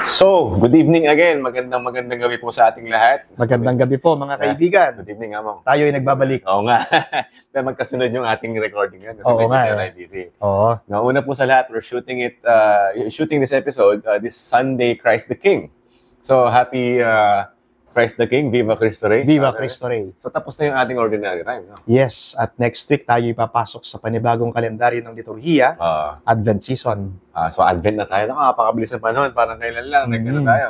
So, good evening again. Magandang gabi po sa ating lahat. Magandang gabi po mga kaibigan. Good evening, Among. Tayo ay nagbabalik. Oo nga. Magkasunod yung ating recording yan. Oo nga. Oo. Una po sa lahat, we're shooting this episode this Sunday, Christ the King. So, happy Christ the King. Viva Cristo Rey. Viva Cristo Rey. So, tapos na yung ating ordinary time. No? Yes. At next week, tayo ipapasok sa panibagong kalendaryo ng liturhiya, Advent season. So, Advent na tayo. Nakakapakabilis ng panahon. Parang kailan lang. Nagkano tayo?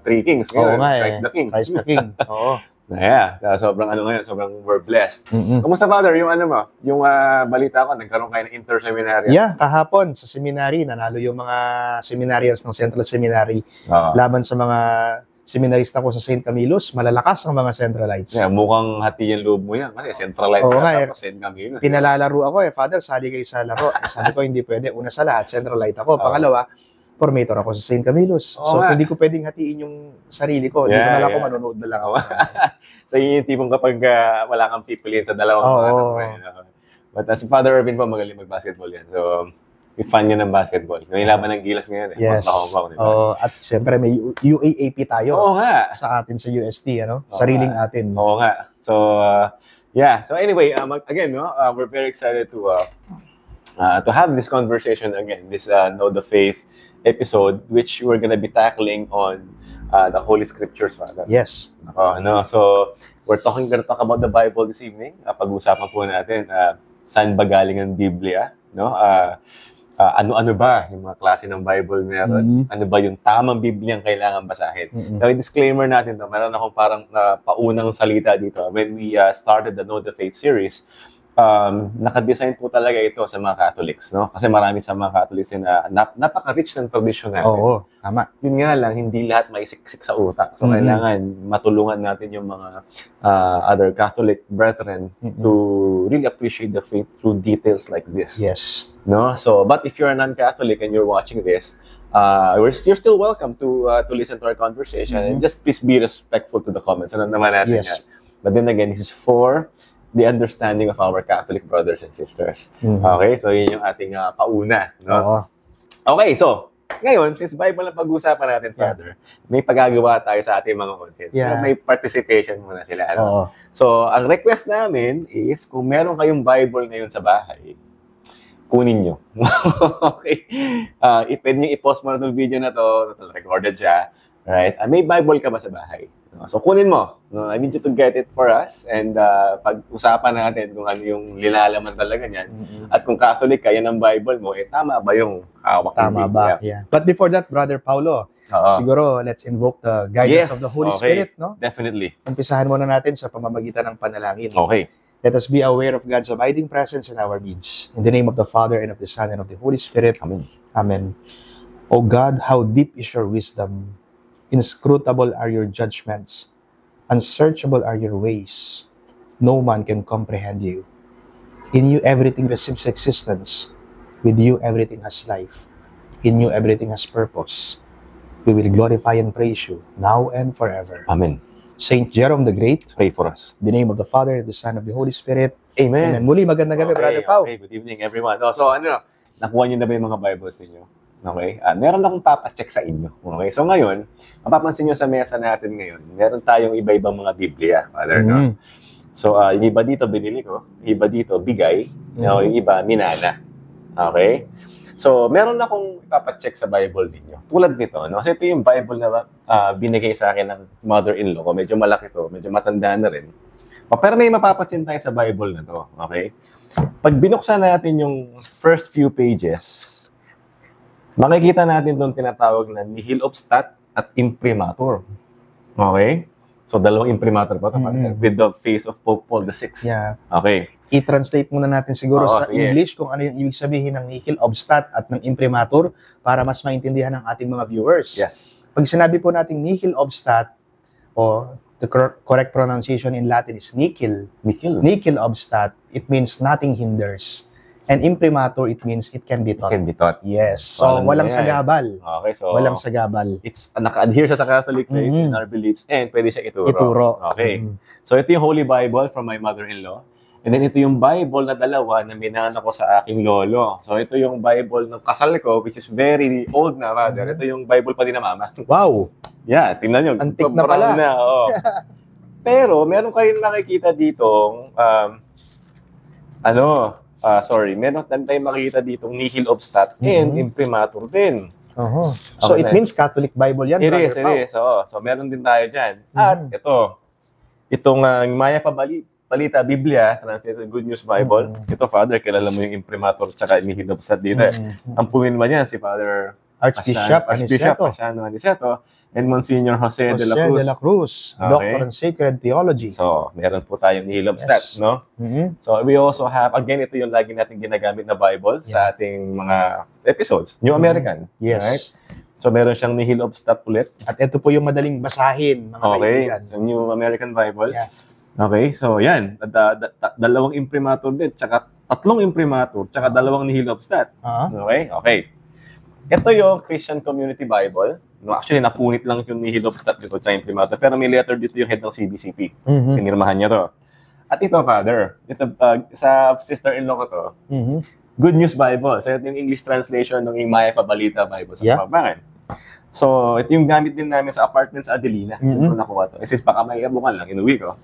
Three Kings. Ngayon, Christ the King. Christ the King. Oo. Yeah, sobrang ngayon, sobrang we're blessed. Kumusta, Father, yung yung balita ko, nagkaroon kayo ng inter-seminary? Yeah, kahapon sa seminary, nanalo yung mga seminarians ng Central Seminary laban sa mga seminarista ko sa St. Camillus. Malalakas ang mga Centralites. Yeah, mukhang hati yung loob mo yan. Kasi Centralite ka sa St. Camillus. Pinalalaro ako Father, sali kayo sa laro. Sabi ko, hindi pwede. Una sa lahat, Centralite ako. Pangalawa, formator ako sa St. Camillus. So, hindi ko pwedeng hatiin yung sarili ko. Hindi ko na lang ako, manonood na lang ako. So, yun yung tipong kapag wala kang pipiliin sa dalawang But as Father Irvin po, magaling mag-basketball yan. So, fan niya ng basketball. Yung laban ng Gilas ngayon. Yes. At siyempre, may UAAP tayo. Oo nga. Sa atin sa UST, sariling atin. Oo nga. So, yeah. So, anyway, again, we're very excited to have this conversation again. This Know the Faith episode, which we're gonna be tackling on the Holy Scriptures, Father. Yes. So, we're gonna talk about the Bible this evening. Pag-usapan po natin, saan ba galing ang Biblia? Ano-ano ba yung mga klase ng Bible meron? Ano ba yung tamang Biblia ang kailangan basahin? Now, disclaimer natin to, meron akong parang paunang salita dito. When we started the Know the Faith series, naka-design po talaga ito sa mga Catholics, no? Kasi marami sa mga Catholics na napaka-rich ng tradition natin. Oo, tama. Yun nga lang, hindi lahat maisiksik sa utak. So, kailangan matulungan natin yung mga other Catholic brethren to really appreciate the faith through details like this. Yes. No? So, but if you're a non-Catholic and you're watching this, you're still welcome to listen to our conversation. And just please be respectful to the comments. Ano naman natin yan. But then again, this is for the understanding of our Catholic brothers and sisters. Okay? So, yun yung ating pauna. No? Okay, so, ngayon, since Bible na pag-usapan natin, Father, may pagagawa tayo sa ating mga content. So, may participation muna sila. So, ang request namin is, kung meron kayong Bible ngayon sa bahay, kunin nyo. Okay? Pwede nyo i-post mo na itong video na to, recorded siya. Right? May Bible ka ba sa bahay? So, kunin mo. I need you to get it for us. And pag-usapan natin kung ano yung linalaman talaga niyan. At kung Catholic ka, yan ang Bible mo, tama ba yung hawak ng Biblia? Tama ba? Yeah. But before that, Brother Paulo, siguro let's invoke the guidance of the Holy Spirit, no? Definitely. Umpisahan muna natin sa pamamagitan ng panalangin. Okay. Let us be aware of God's abiding presence in our midst. In the name of the Father, and of the Son, and of the Holy Spirit. Amen. Amen. O God, how deep is your wisdom. Inscrutable are your judgments. Unsearchable are your ways. No man can comprehend you. In you everything receives existence. With you everything has life. In you everything has purpose. We will glorify and praise you, now and forever. Amen. Saint Jerome the Great, pray for us. In the name of the Father, the Son, of the Holy Spirit. Amen. Amen. Muli, magandang gabi, Brother Pao. Okay, good evening, everyone. So, nakuha niyo na ba yung mga Bibles ninyo? Okay? Meron akong papacheck sa inyo. Okay? So, ngayon, mapapansin niyo sa mesa natin ngayon, meron tayong iba-ibang mga Biblia, Father, no? So, yung iba dito, binili ko. Yung iba dito, bigay. Yung iba, minana. Okay? So, meron akong ipapacheck sa Bible ninyo. Tulad nito, no? Kasi ito yung Bible na binigay sa akin ng mother-in-law ko. Medyo malaki to, medyo matanda na rin. Pero may mapapansin tayo sa Bible na to. Okay? Pag binuksan natin yung first few pages, makikita natin itong tinatawag na nihil obstat at imprimatur. Okay? So, dalawang imprimatur pa ito. With the face of Pope Paul VI. Yeah. Okay. I-translate muna natin siguro sa English kung ano yung ibig sabihin ng nihil obstat at ng imprimatur para mas maintindihan ng ating mga viewers. Yes. Pag sinabi po natin nihil obstat, o the correct pronunciation in Latin is nihil. Nihil obstat, it means nothing hinders. And imprimatur, it means it can be taught. It can be taught. Yes. So, walang sagabal. Okay, so walang sagabal. It's naka-adhere siya sa Catholic faith in our beliefs and pwede siya ituro. Ituro. Okay. So, ito yung Holy Bible from my mother-in-law. And then ito yung Bible na dalawa na minana ko sa aking lolo. So ito yung Bible ng kasal ko, which is very old na, Father. Ito yung Bible pa din na mama. Wow! Yeah, tingnan nyo. Antik na pala. Oo. Pero meron kayo makikita ditong, meron tayong makikita ditong nihil obstat and imprimatur din. So Okay it na. means Catholic Bible yan, It Brother is. Pao. So meron din tayo dyan. At itong Maya Balita Biblia, translated Good News Bible. Ito, Father, kilala mo yung imprimatur tsaka nihil obstat dito. Ang pumirma niyan, si Father Archbishop Pasiano Aniceto and Monsignor Jose de la Cruz. Okay. Doctor in Sacred Theology. So, meron po tayong nihil obstat, Yes. no? So, we also have, again, ito yung lagi natin ginagamit na Bible sa ating mga episodes. New American. Yes. Right? So, meron siyang nihil obstat ulit. At ito po yung madaling basahin, mga Okay. kaibigan. The New American Bible. Yeah. Okay. So, yan. Dalawang imprimatur din. Tsaka tatlong imprimatur. Tsaka dalawang nihil obstat. Okay? Okay. Ito yung Christian Community Bible. No, actually, napunit lang yung nihil obstat dito sa imprimatur. Pero may letter dito yung head ng CBCP. Pinirmahan niya to. At ito, Father, ito, sa sister-in-law ko to, Good News Bible. So, ito yung English translation ng Maya Balita Bible sa Kapampangan. So, ito yung gamit din namin sa apartment sa Adelina. Ito nakuha to. Since baka may abukan lang, inuwi ko.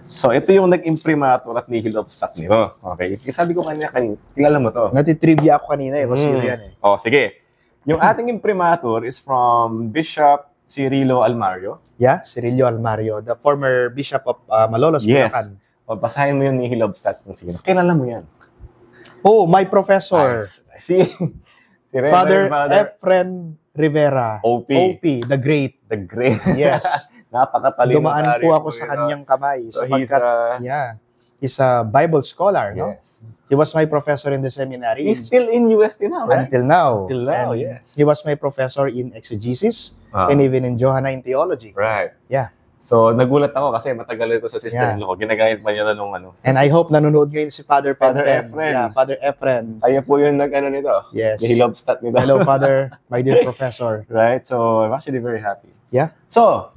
So, ito yung nag-imprimatur at nihil obstat nito. Okay? Sabi ko kanina, kilala mo to. Natitrivia ako kanina eh, kasi yan eh. Oh, sige. Yung ating imprimatur is from Bishop Cirilo Almario. Yeah, Cirillo Almario, the former Bishop of Malolos, Yes. Bulacan. O, basahin mo yung nihil obstat kung sino. Kilala mo yan. Oh, my professor, Si Father Reverend Efren Rivera. OP. the Great. The Great. Yes. Napakatalino. Dumaan pare po ako po sa yun, kanyang kamay. So, sapagkat, he's a Bible scholar, no? Yes. He was my professor in the seminary. He's still in UST now, right? Until now. Until now, And yes. He was my professor in exegesis and even in Johannine theology. Right. Yeah. So, nagulat ako kasi matagal ito sa sister-in-law ko. Ginagamit pa niya na nung ano. And I hope nanonood ngayon si Father Father Efren. Efren. Yeah, Father Efren. Kaya po yung nag-ano nito. Yes. Nihil obstat nito. Hello, Father, my dear professor. Right? So, I'm actually very happy. Yeah. So,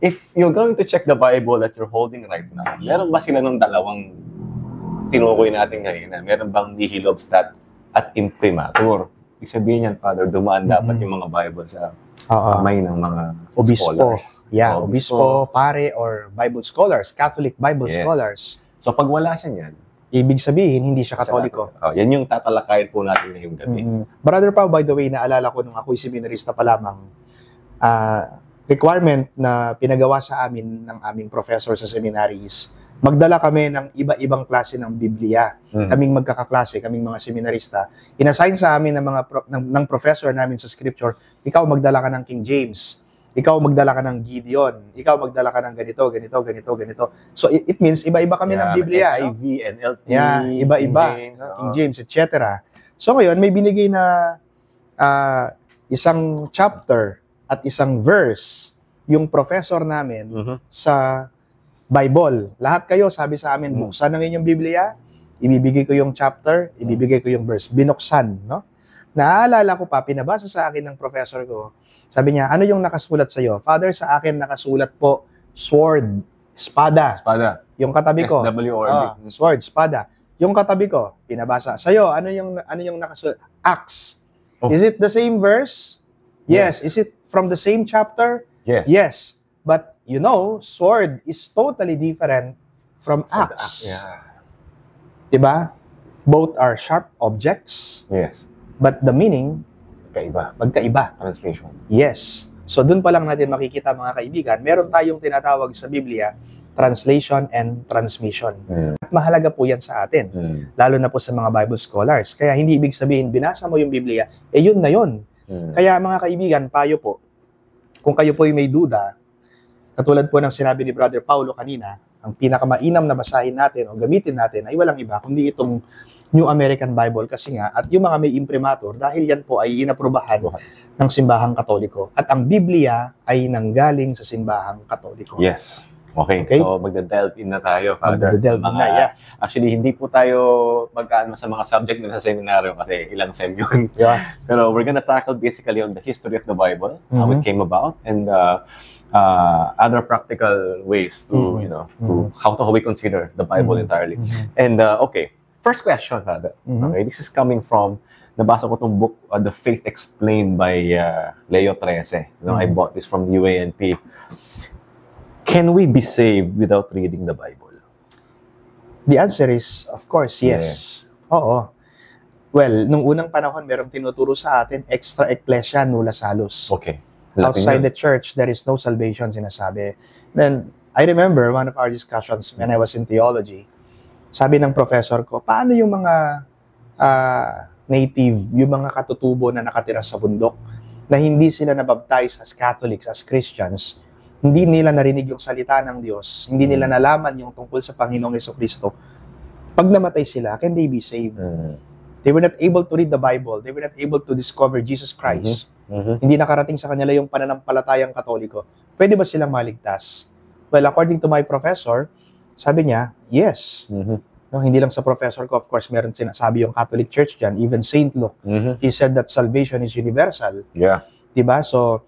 if you're going to check the Bible that you're holding right now, meron ba sila ng dalawang tinukoy natin ngayon? Meron bang nihil obstat at imprimatur? Ibig sabihin yan, Father, dumaan dapat yung mga Bible sa kamay ng mga Obispo. scholars. Yeah, obispo, pare, or Bible scholars, Catholic Bible scholars. So, pag wala siya yan, Ibig sabihin, hindi siya Katoliko. yan yung tatalakayin po natin ngayong gabi. Brother Pao, by the way, naalala ko nung ako'y seminarista pa lamang, requirement na pinagawa sa amin ng aming professor sa seminary is magdala kami ng iba-ibang klase ng Biblia. Kaming magkakaklase, kaming mga seminarista. Inassign sa amin ng mga ng professor namin sa scripture, ikaw magdala ka ng King James, ikaw magdala ka ng Gideon, ikaw magdala ka ng ganito, ganito, ganito, ganito. So it means iba-iba kami ng Biblia. NIV, NLT, Yeah, iba-iba. King James, etc. So ngayon, may binigay na isang chapter at isang verse yung professor namin sa Bible. Lahat kayo, sabi sa amin, buksan ang inyong Biblia, ibibigay ko yung chapter, ibibigay ko yung verse. Binuksan, no? Naaalala ko pa, pinabasa sa akin ng professor ko, sabi niya, ano yung nakasulat sa iyo? Father, sa akin nakasulat po, sword, espada. Espada. Yung katabi ko, SWORD. sword, espada. Yung katabi ko, pinabasa. Sa iyo, ano yung nakasulat? Axe. Oh. Is it the same verse? Yes. Is it from the same chapter? Yes. Yes. But you know, sword is totally different from axe. Yeah. Diba? Both are sharp objects, Yes. but the meaning, magkaiba. Translation. Yes. So, dun pa lang natin makikita, mga kaibigan, meron tayong tinatawag sa Biblia, translation and transmission. At mahalaga po yan sa atin, lalo na po sa mga Bible scholars. Kaya hindi ibig sabihin, binasa mo yung Biblia, yun na yun. Kaya mga kaibigan, payo po, kung kayo po may duda, katulad po ng sinabi ni Brother Paulo kanina, ang pinakamainam na basahin natin o gamitin natin ay walang iba kundi itong New American Bible kasi nga, at yung mga may imprimatur, dahil yan po ay inaprubahan ng simbahang Katoliko. At ang Biblia ay nanggaling sa simbahang Katoliko. Yes. Okay, Okay? so magda-delve in na tayo, Father. Magda-delve in na, yeah. Actually, hindi po tayo magkaano sa mga subject na sa seminaryo kasi ilang sem yun. Yeah. Pero we're gonna tackle basically on the history of the Bible, how it came about, and other practical ways to, to how we consider the Bible entirely. And okay, first question, Father. Okay, this is coming from, nabasa ko tong book, The Faith Explained by Leo 13. I bought this from UANP. Can we be saved without reading the Bible? The answer is, of course, yes. Oo. Well, nung unang panahon, merong tinuturo sa atin, extra ecclesia, nulla salus. Okay. Outside the church, there is no salvation, sinasabi. Then, I remember one of our discussions when I was in theology, sabi ng professor ko, paano yung mga native, yung mga katutubo na nakatira sa bundok, na hindi sila nabaptize as Catholics, as Christians, hindi nila narinig yung salita ng Diyos, hindi nila nalaman yung tungkol sa Panginoong Jesucristo. Pag namatay sila, can they be saved? They were not able to read the Bible. They were not able to discover Jesus Christ. Hindi nakarating sa kanila yung pananampalatayang Katoliko. Pwede ba silang maligtas? Well, according to my professor, sabi niya, yes. No, hindi lang sa professor ko, of course, meron sinasabi yung Catholic Church dyan, even Saint Luke. He said that salvation is universal. Yeah. Diba? So,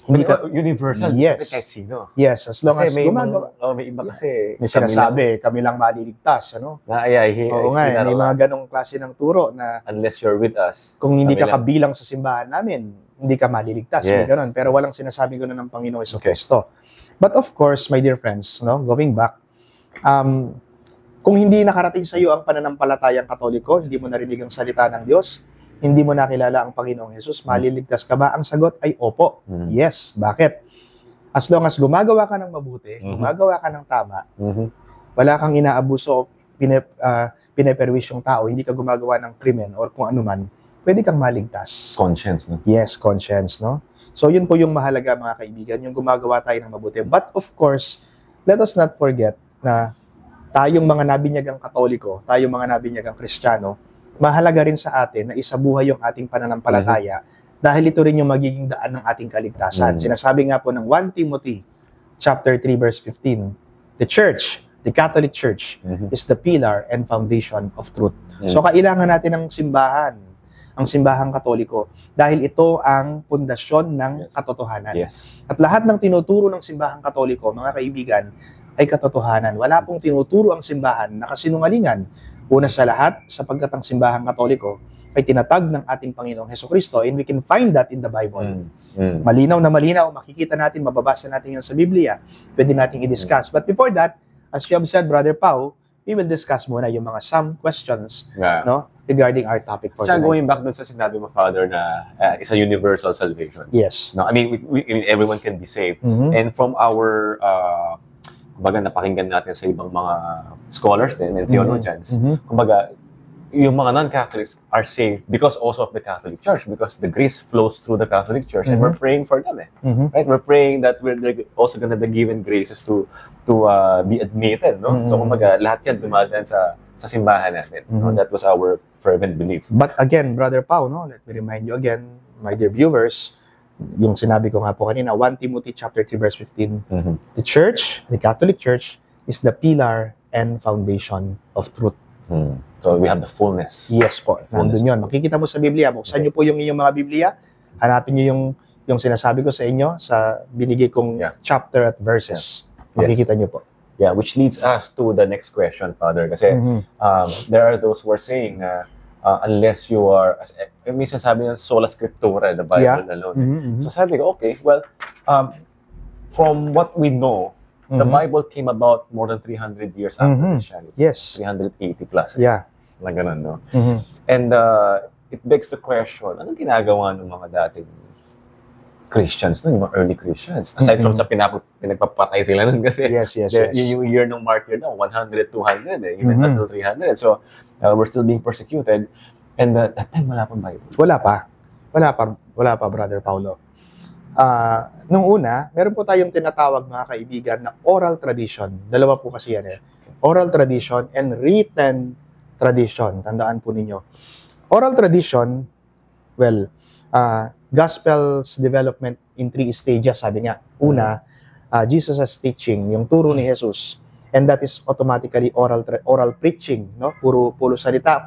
hindi ka, universal. yes. Kahit sino. Yes, as long Kasi as may gumagawa. may iba kasi. May sinasabi, kami lang maliligtas, ano? Oo nga, may mga ganong klase ng turo na unless you're with us. kung hindi ka kami lang. kabilang sa simbahan namin, hindi ka maliligtas. May Yes. ganon. Pero walang sinasabi ko ng Panginoong Jesucristo. But of course, my dear friends, no, going back, kung hindi nakarating sa iyo ang pananampalatayang Katoliko, hindi mo narinig ang salita ng Diyos, hindi mo nakilala ang Panginoong Jesus, maliligtas ka ba? Ang sagot ay opo. Yes. Bakit? As long as gumagawa ka ng mabuti, gumagawa ka ng tama, wala kang inaabuso, pineperwish yung tao, hindi ka gumagawa ng krimen or kung ano man, pwede kang maligtas. Conscience, no? Yes, conscience, no? So, yun po yung mahalaga, mga kaibigan, yung gumagawa tayo ng mabuti. But of course, let us not forget na tayong mga nabinyagang Katoliko, tayong mga nabinyagang Kristiyano, mahalaga rin sa atin na isabuhay yung ating pananampalataya dahil ito rin yung magiging daan ng ating kaligtasan. Sinasabi nga po ng 1 Timothy chapter 3 verse 15, the church, the Catholic Church, is the pillar and foundation of truth. So kailangan natin ng simbahan, ang simbahang Katoliko, dahil ito ang pundasyon ng katotohanan. Yes. At lahat ng tinuturo ng simbahang Katoliko, mga kaibigan, ay katotohanan. Wala pong tinuturo ang simbahan na kasinungalingan. Una sa lahat, sapagkat ang simbahang Katoliko ay tinatag ng ating Panginoong Jesucristo, and we can find that in the Bible. Malinaw na malinaw, makikita natin, mababasa natin yan sa Biblia. Pwede nating i-discuss. But before that, as you have said, Brother Pao, we will discuss muna yung mga some questions no, regarding our topic for tonight. Going back dun sa sinabi mo, Father, na it's a universal salvation. Yes. No, I mean, everyone can be saved. And from our kumbaga napakinggan natin sa ibang mga scholars din and theologians, kumbaga yung mga non-Catholics are saved because also of the Catholic Church, because the grace flows through the Catholic Church, and we're praying for them. Right? We're praying that they're also gonna be given graces to be admitted. No? So kumbaga lahat yan dumadaan sa simbahan natin. No? That was our fervent belief. But again, Brother Pao, no, let me remind you again, my dear viewers, yung sinabi ko nga po kanina, 1 Timothy chapter 3 verse 15, the church, the Catholic Church, is the pillar and foundation of truth. So we have the fullness. Yes po, nandun yun. Makikita mo sa Biblia, buksan nyo po yung inyong mga Biblia, hanapin nyo yung sinasabi ko sa inyo, sa binigay kong chapter at verses. Makikita nyo po. Yeah, which leads us to the next question, Father. Kasi there are those who are saying unless you are, minsan sabi ng sola scriptura, the Bible alone. So sabi ko, okay, well, from what we know, the Bible came about more than 300 years after Christianity. Yes. 380 plus. Yeah. Na ganun, no? And it begs the question, anong ginagawa ng mga dating Christians, no? Yung mga early Christians? Aside from sa pinagpapatay sila nun kasi yes. yung year ng martyr na, 100, 200, even until 300. So, we're still being persecuted. And that time, wala pang Bible. Wala pa, Brother Paulo. Nung una, meron po tayong tinatawag, mga kaibigan, na oral tradition. Dalawa po kasi yan eh. Oral tradition and written tradition. Tandaan po ninyo. Oral tradition, well, gospel's development in 3 stages, sabi nga. Una, Jesus' teaching, yung turo ni Jesus. And that is automatically oral preaching, no? Puro salita.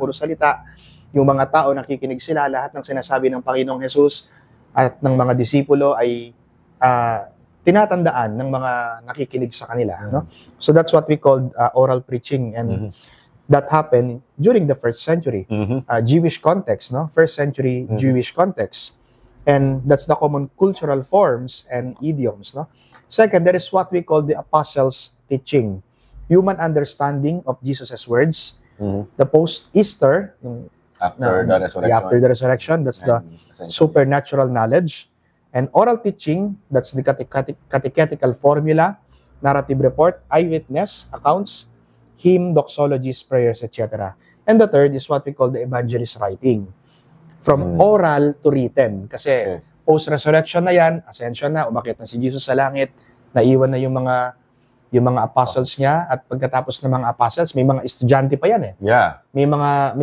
Yung mga tao nakikinig sila, lahat ng sinasabi ng Panginoong Jesus at ng mga disipulo ay tinatandaan ng mga nakikinig sa kanila, no? So that's what we call oral preaching, and that happened during the first century, Jewish context, no? First century Jewish context. And that's the common cultural forms and idioms, no? Second, there is what we call the apostles' teaching, human understanding of Jesus' words. The post-Easter, After the resurrection, that's the supernatural knowledge. And oral teaching, that's the catechetical formula, narrative report, eyewitness accounts, hymn, doxologies, prayers, etc. And the third is what we call the evangelist writing. From oral to written. Kasi post-resurrection na yan, ascension na, umakyat na si Jesus sa langit, naiwan na yung mga apostles niya, at pagkatapos ng mga apostles, may mga estudyante pa yan eh. Yeah. May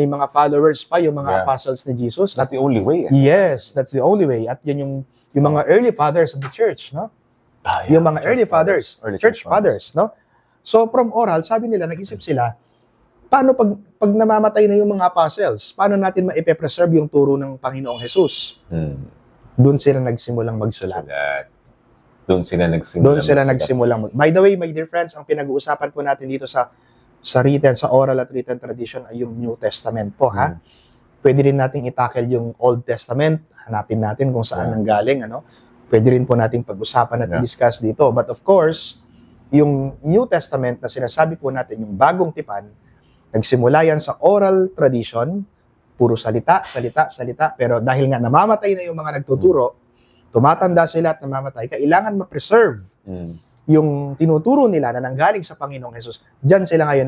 mga followers pa yung mga apostles ni Jesus. That's the only way. Yes, that's the only way. At yun yung mga early fathers of the church, no? Yung mga early fathers, church fathers, no? So from oral, sabi nila, nag-isip sila, paano pag namamatay na yung mga apostles, paano natin maipe-preserve yung turo ng Panginoong Jesus? Doon sila nagsimulang magsulat. Doon sila nagsimulang. By the way, my dear friends, ang pinag-uusapan po natin dito sa oral at written tradition ay yung New Testament po, ha? Pwede rin nating i-tackle yung Old Testament, hanapin natin kung saan nanggaling, ano? Pwede rin po nating pag-usapan at i-discuss dito. But of course, yung New Testament na sinasabi po natin, yung bagong tipan, nagsimula yan sa oral tradition, puro salita, pero dahil nga namamatay na yung mga nagtuturo, tumatanda sila at namamatay, kailangan ma-preserve yung tinuturo nila na nanggaling sa Panginoong Jesus. Diyan sila ngayon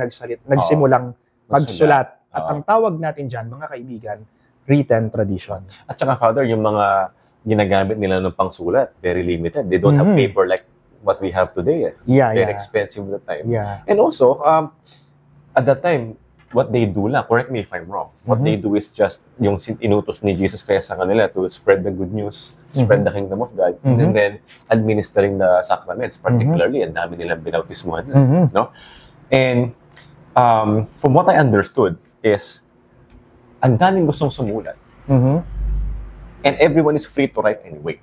nagsimulang magsulat. At ang tawag natin dyan, mga kaibigan, written tradition. At saka, Father, yung mga ginagamit nila ng pangsulat, very limited. They don't have paper like what we have today. Very expensive at the time. And also, at that time, what they do lang, correct me if I'm wrong, what they do is just yung inutos ni Jesus Christ sa kanila to spread the good news, spread the kingdom of God, and then administering the sacraments, particularly, ang dami nilang binautismuhan. No? And from what I understood is, ang daming gustong sumulat. And everyone is free to write anyway.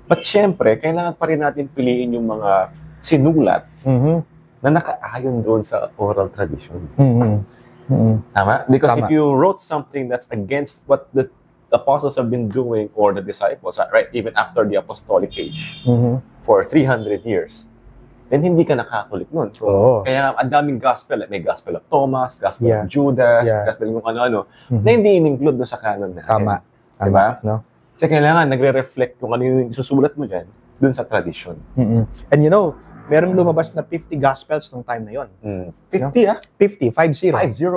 But syempre, kailangan pa rin natin piliin yung mga sinulat na nakaayon doon sa oral tradition. Tama? Because if you wrote something that's against what the apostles have been doing, or the disciples, right, even after the apostolic age, for 300 years, then hindi ka nakakakulit nun. Kaya ang daming gospel, may gospel of Thomas, gospel of Judas, gospel ng ano-ano, na hindi in-include doon sa canon natin. Tama. Diba? No? Kasi kailangan nagre-reflect kung ano yung susulat mo dyan, doon sa tradition. And you know, merong lumabas na 50 gospels nung time na yon. 50, 50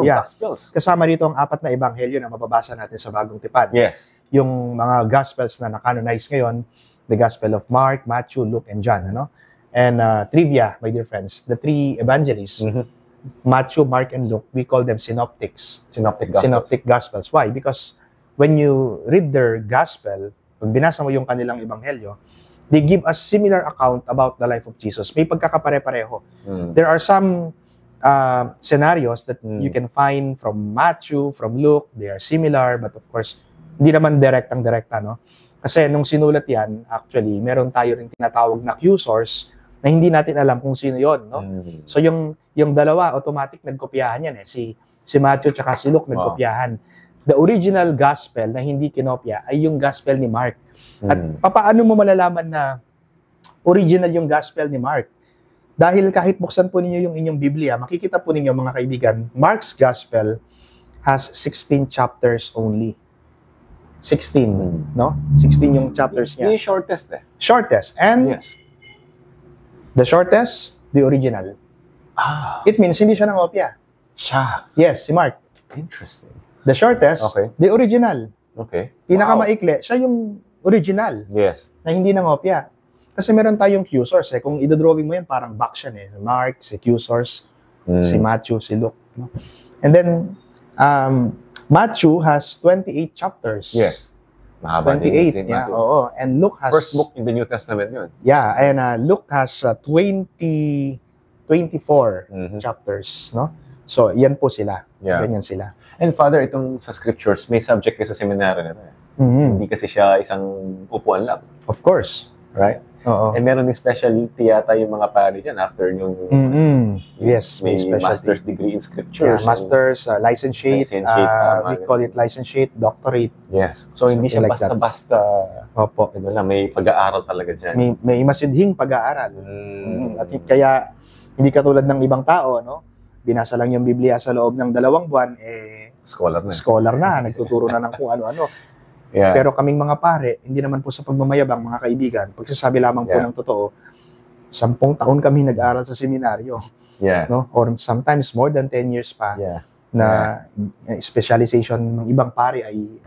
gospels. Kasama rito ang 4 na ebanghelyo na mababasa natin sa Bagong Tipan. Yes. Yung mga gospels na na-canonize ngayon, the Gospel of Mark, Matthew, Luke, and John, ano? And trivia, my dear friends, the 3 evangelists, Matthew, Mark, and Luke, we call them synoptics. Synoptic gospels. Why? Because when you read their gospel, pag binasa mo yung kanilang ebanghelyo, they give a similar account about the life of Jesus. May pagkakapare-pareho. There are some scenarios that you can find from Matthew, from Luke. They are similar, but of course, hindi naman direkta, no? Kasi nung sinulat yan, actually, meron tayo rin tinatawag na Q-source na hindi natin alam kung sino yon, no? So yung dalawa, automatic nagkopyahan yan eh. Si Matthew tsaka si Luke nagkopyahan. The original gospel na hindi kinopya ay yung gospel ni Mark. At papaano mo malalaman na original yung gospel ni Mark? Dahil kahit buksan po ninyo yung inyong Biblia, makikita po ninyo mga kaibigan, Mark's gospel has 16 chapters only. 16, no? 16 yung chapters niya. Yung shortest eh. Shortest. And the shortest, the original. It means hindi siya nangopya. Yes, si Mark. Interesting. The shortest, the original. Okay. Pinakamaikli, siya yung original. Yes. Na hindi nangopya. Kasi meron tayong Q-source eh. Kung idodrawing mo yan, parang box yan eh. Mark, si Q-source, si Matthew, si Luke. No? And then, Matthew has 28 chapters. Yes. Mahaba 28, yeah, oo. And Luke has... First book in the New Testament yun. Yeah, and Luke has 24 chapters, no? So, yan po sila. Yeah. Ganyan sila. And Father, itong sa scriptures, may subject kayo sa seminary na ito. Hindi kasi siya isang upuan lang. Of course. Right? Oo. And meron din specialty yata yung mga pari dyan after yung yes, may master's degree in scriptures. Yeah, master's, licentiate, we call it licentiate, doctorate. Yes. So, hindi siya like basta-basta. Opo. Ano lang, may pag-aaral talaga dyan. May masidhing pag-aaral. At kaya, hindi katulad ng ibang tao, no? Binasa lang yung Biblia sa loob ng 2 buwan, scholar na, nagtuturo na ng kung ano-ano. Yeah. Pero kaming mga pare, hindi naman po sa pagmamayabang, mga kaibigan, pagsasabi lamang po ng totoo, 10 taon kami nag-aral sa seminaryo. Yeah. No? Or sometimes more than 10 years pa na specialization ng ibang pare ay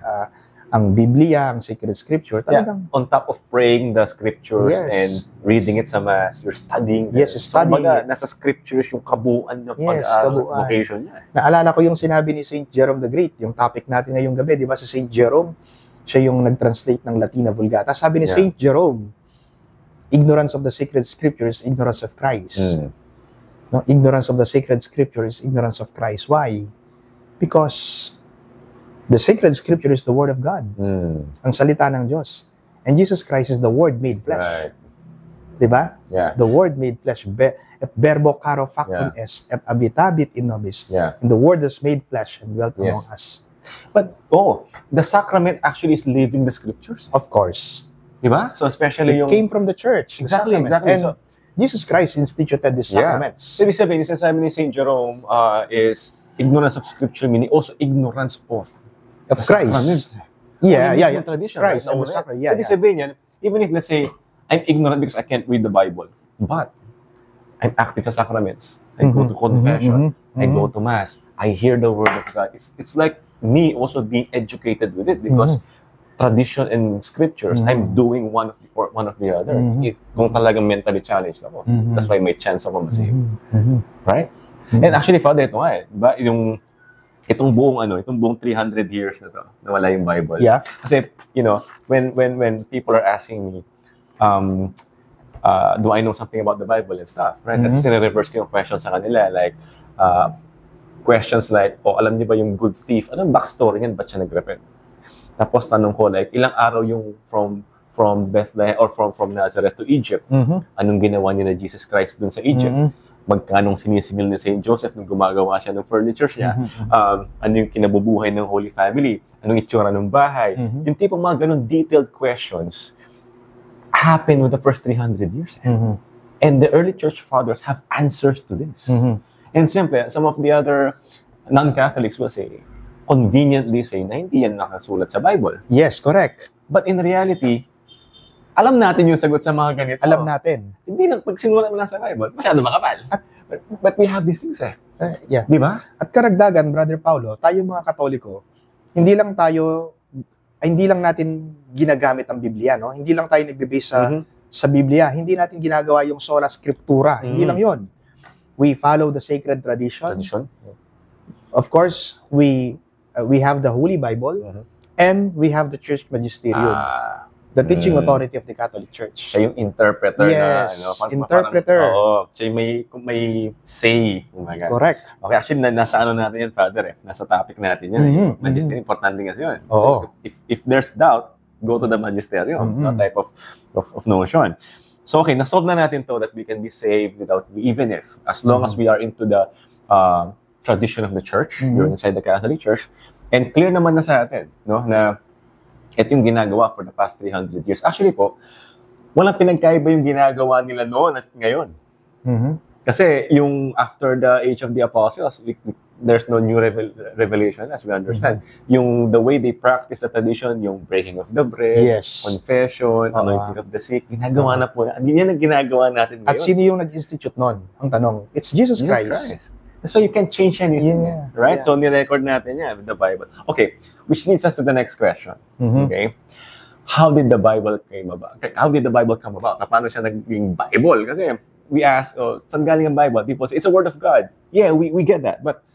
ang Biblia, ang sacred scripture. Talagang, on top of praying the scriptures and reading it sa Mass, you're studying. Yes, studying. So, nasa scriptures yung kabuuan ng pag-aaral at vocation niya. Naalala ko yung sinabi ni St. Jerome the Great, yung topic natin ngayong gabi, di ba, si St. Jerome, siya yung nag-translate ng Latina Vulgata. Sabi ni St. Jerome, ignorance of the sacred scripture is ignorance of Christ. No? Ignorance of the sacred scripture is ignorance of Christ. Why? Because the sacred scripture is the Word of God. Ang salita ng Diyos. And Jesus Christ is the Word made flesh. Right. Diba? Yeah. The Word made flesh. Et verbo caro factum est, et habitabit in nobis. Yeah. And the Word is made flesh and dwelt among us. But, the sacrament actually is living the scriptures. Of course. Diba? So, especially it came from the church. Exactly. And so, Jesus Christ instituted these sacraments. So, ibig sabihin, yung sinasabi ni St. Jerome is ignorance of scripture, meaning also ignorance of Christ. Tradition, Christ. Right? So, ibig sabihin yan, even if, let's say, I'm ignorant because I can't read the Bible, but I'm active sa sacraments. I go to confession. I go to Mass. I hear the Word of God. It's like me also being educated with it because tradition and scriptures, I'm doing one of the other. Kung talagang mentally challenged ako. That's why may chance ako masave. Right? And actually, Father, ito nga diba? Itong buong 300 years na to, nawala yung Bible. Yeah. Kasi, when people are asking me, do I know something about the Bible and stuff, right? At sine-reverse ko yung questions sa kanila, like, questions like, alam niyo ba yung good thief? Anong backstory niyan? Ba't siya nag-repent? Tapos tanong ko, like, ilang araw yung from Bethlehem or from Nazareth to Egypt? Anong ginawa niya na Jesus Christ dun sa Egypt? Magkanong sinisingil ni St. Joseph nung gumagawa siya ng furniture niya? Ano yung kinabubuhay ng Holy Family? Anong itsura ng bahay? Yung tipong mga ganun detailed questions happen with the first 300 years. And the early church fathers have answers to this. And simply, some of the other non-Catholics will say, conveniently say na hindi yan nakasulat sa Bible. Yes, correct. But in reality, alam natin yung sagot sa mga ganito. Alam natin. Hindi lang, pag sinulat mo lang sa Bible, masyado makapal. But we have these things yeah. Di ba? At karagdagan, Brother Paulo, tayo mga Katoliko, hindi lang natin ginagamit ang Biblia, no? Hindi lang tayo nagbe-base sa Biblia. Hindi natin ginagawa yung sola scriptura. Hindi lang yon. We follow the sacred tradition. Of course, we have the Holy Bible and we have the Church Magisterium. The teaching authority of the Catholic Church. Siya yung interpreter na, interpreter. Siya may say. Correct. Okay, actually, nasa natin yan, Father, Nasa topic natin yan. Magisterium, importante kasi yun. So, if there's doubt, go to the magisterium, type of notion. So, okay, nasolve na natin to that we can be saved even if, as long as we are into the tradition of the church, you're inside the Catholic Church, and clear naman na sa atin, no, na ito yung ginagawa for the past 300 years. Actually po, walang pinagkaiba yung ginagawa nila noon at ngayon. Kasi yung after the age of the apostles, there's no new revelation as we understand. Yung the way they practice the tradition, yung breaking of the bread, confession, anointing of the sick, ginagawa na po. Yan ang ginagawa natin ngayon. At sino yung nag-institute nun? Ang tanong, it's Jesus Christ. That's why you can't change anything, right? So, ni-record natin yan with the Bible. Okay, which leads us to the next question. Okay? How did the Bible come about? Paano siya naging Bible? Kasi we ask, saan galing ang Bible? People say, it's a word of God. Yeah, we get that. But,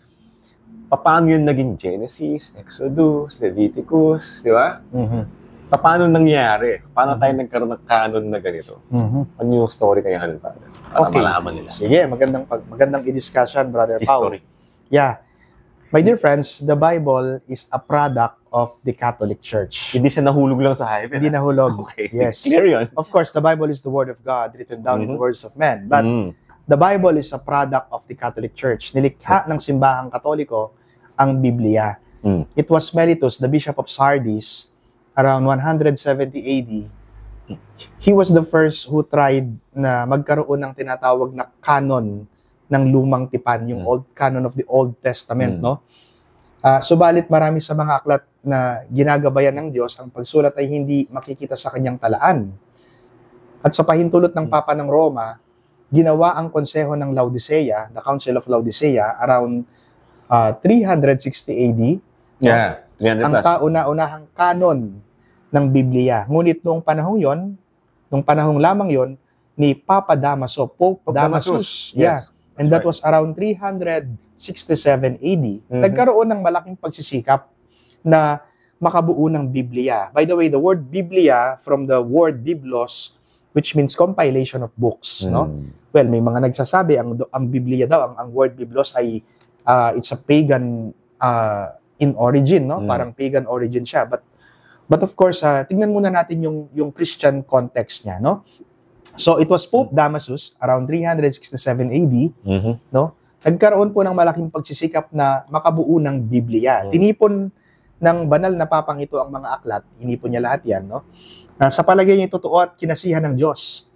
paano yun naging Genesis, Exodus, Leviticus, di ba? paano nangyari? Paano tayo nagkaroon ng canon na ganito? Ano yung story kaya Father? Para malaman nila. Sige, magandang i-discussion, Brother Paul. History. Yeah. My dear friends, the Bible is a product of the Catholic Church. Hindi siya nahulog lang sa hype. Hindi nahulog. Okay, yes. Clear yun. Of course, the Bible is the Word of God written down in the words of men. But the Bible is a product of the Catholic Church. Nilikha ng simbahang Katoliko ang Biblia. It was Mellitus, the Bishop of Sardis, around 170 AD. He was the first who tried na magkaroon ng tinatawag na canon ng lumang tipan, yung old canon of the Old Testament, no? Subalit marami sa mga aklat na ginagabayan ng Diyos, ang pagsulat ay hindi makikita sa kanyang talaan. At sa pahintulot ng Papa ng Roma, ginawa ang konseho ng Laodicea, the Council of Laodicea, around 360 AD. Yeah, 300 ang plus. kauna-unahang canon ng Biblia. Ngunit noong panahong lamang yon ni Papa Damaso, Pope Damasus. Yeah. Yes, And that was around 367 AD. Nagkaroon ng malaking pagsisikap na makabuo ng Biblia. By the way, the word Biblia from the word Biblos, which means compilation of books, no? Well, may mga nagsasabi ang Biblia daw, ang word Biblos ay it's a pagan in origin, no? Parang pagan origin siya. But of course, tingnan muna natin yung Christian context niya, no? So it was Pope Damasus around 367 AD, no? Nagkaroon po ng malaking pagsisikap na makabuo ng Biblia. Tinipon ng banal na papang ito ang mga aklat, inipon niya lahat 'yan, no? Sa palagay niya totoo at kinasihan ng Diyos.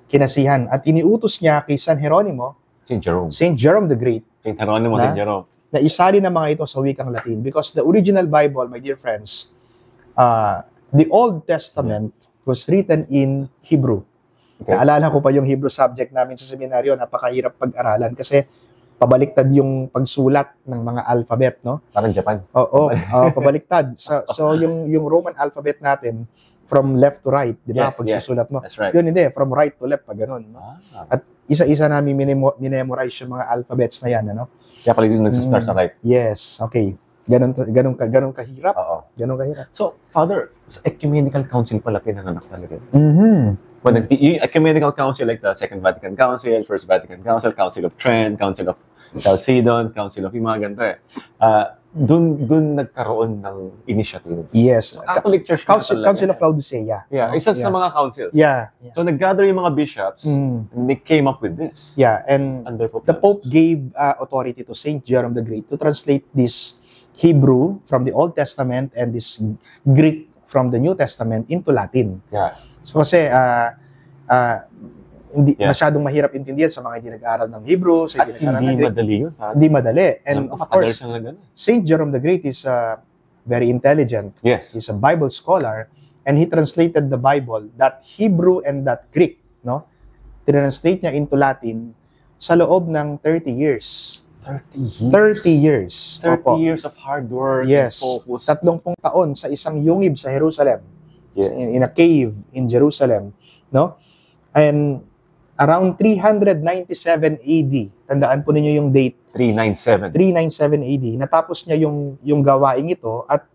Kinasihan at iniutos niya kay San Jeronimo, Saint Jerome the Great. Saint Jeronimo, Saint Jerome. Na isali ng mga ito sa wikang Latin because the original Bible, my dear friends, the Old Testament was written in Hebrew. Okay. Naalala ko pa yung Hebrew subject namin sa seminaryo, napakahirap pag-aralan kasi pabaliktad yung pagsulat ng mga alphabet, no? Parang Japan. Oo, pabaliktad. So yung Roman alphabet natin, from left to right, di ba? Yes, pagsusulat mo. That's right. Yun hindi, from right to left, pag ganun. No? At isa-isa namin minemorize yung mga alphabets na yan, ano? Kaya pala din nagsistart sa right. Yes, okay. Ganun kahirap. Oo. Ganun kahirap. So, Father, sa Ecumenical Council pala pinanganak talaga. Mm-hmm. Yung Ecumenical Council like the Second Vatican Council, First Vatican Council, Council of Trent, Council of Chalcedon, Council of yung mga ganito eh. Doon nagkaroon ng initiative. Yes. Catholic Church Council of Laodicea. Yeah, isa sa mga councils. Yeah. So nag-gather yung mga bishops and they came up with this. Yeah, and Under Pope the Pope gave authority to Saint Jerome the Great to translate this Hebrew from the Old Testament and this Greek from the New Testament into Latin. Yeah. So kasi hindi masyadong mahirap intindihan sa mga hindi nag-aaral ng Hebrew, sa hindi nag-aaral ng Greek. Madali yun. Hindi madali. And of course, Saint Jerome the Great is very intelligent. Yes. He's a Bible scholar and he translated the Bible, that Hebrew and that Greek, no? Translate niya into Latin sa loob ng 30 years. 30 years. 30 Opo. years of hard work yes. and focus. 30 taon sa isang yungib sa Jerusalem. Yeah. In a cave in Jerusalem, no? And around 397 AD, tandaan po ninyo yung date. 397 AD. Natapos niya yung gawain ito at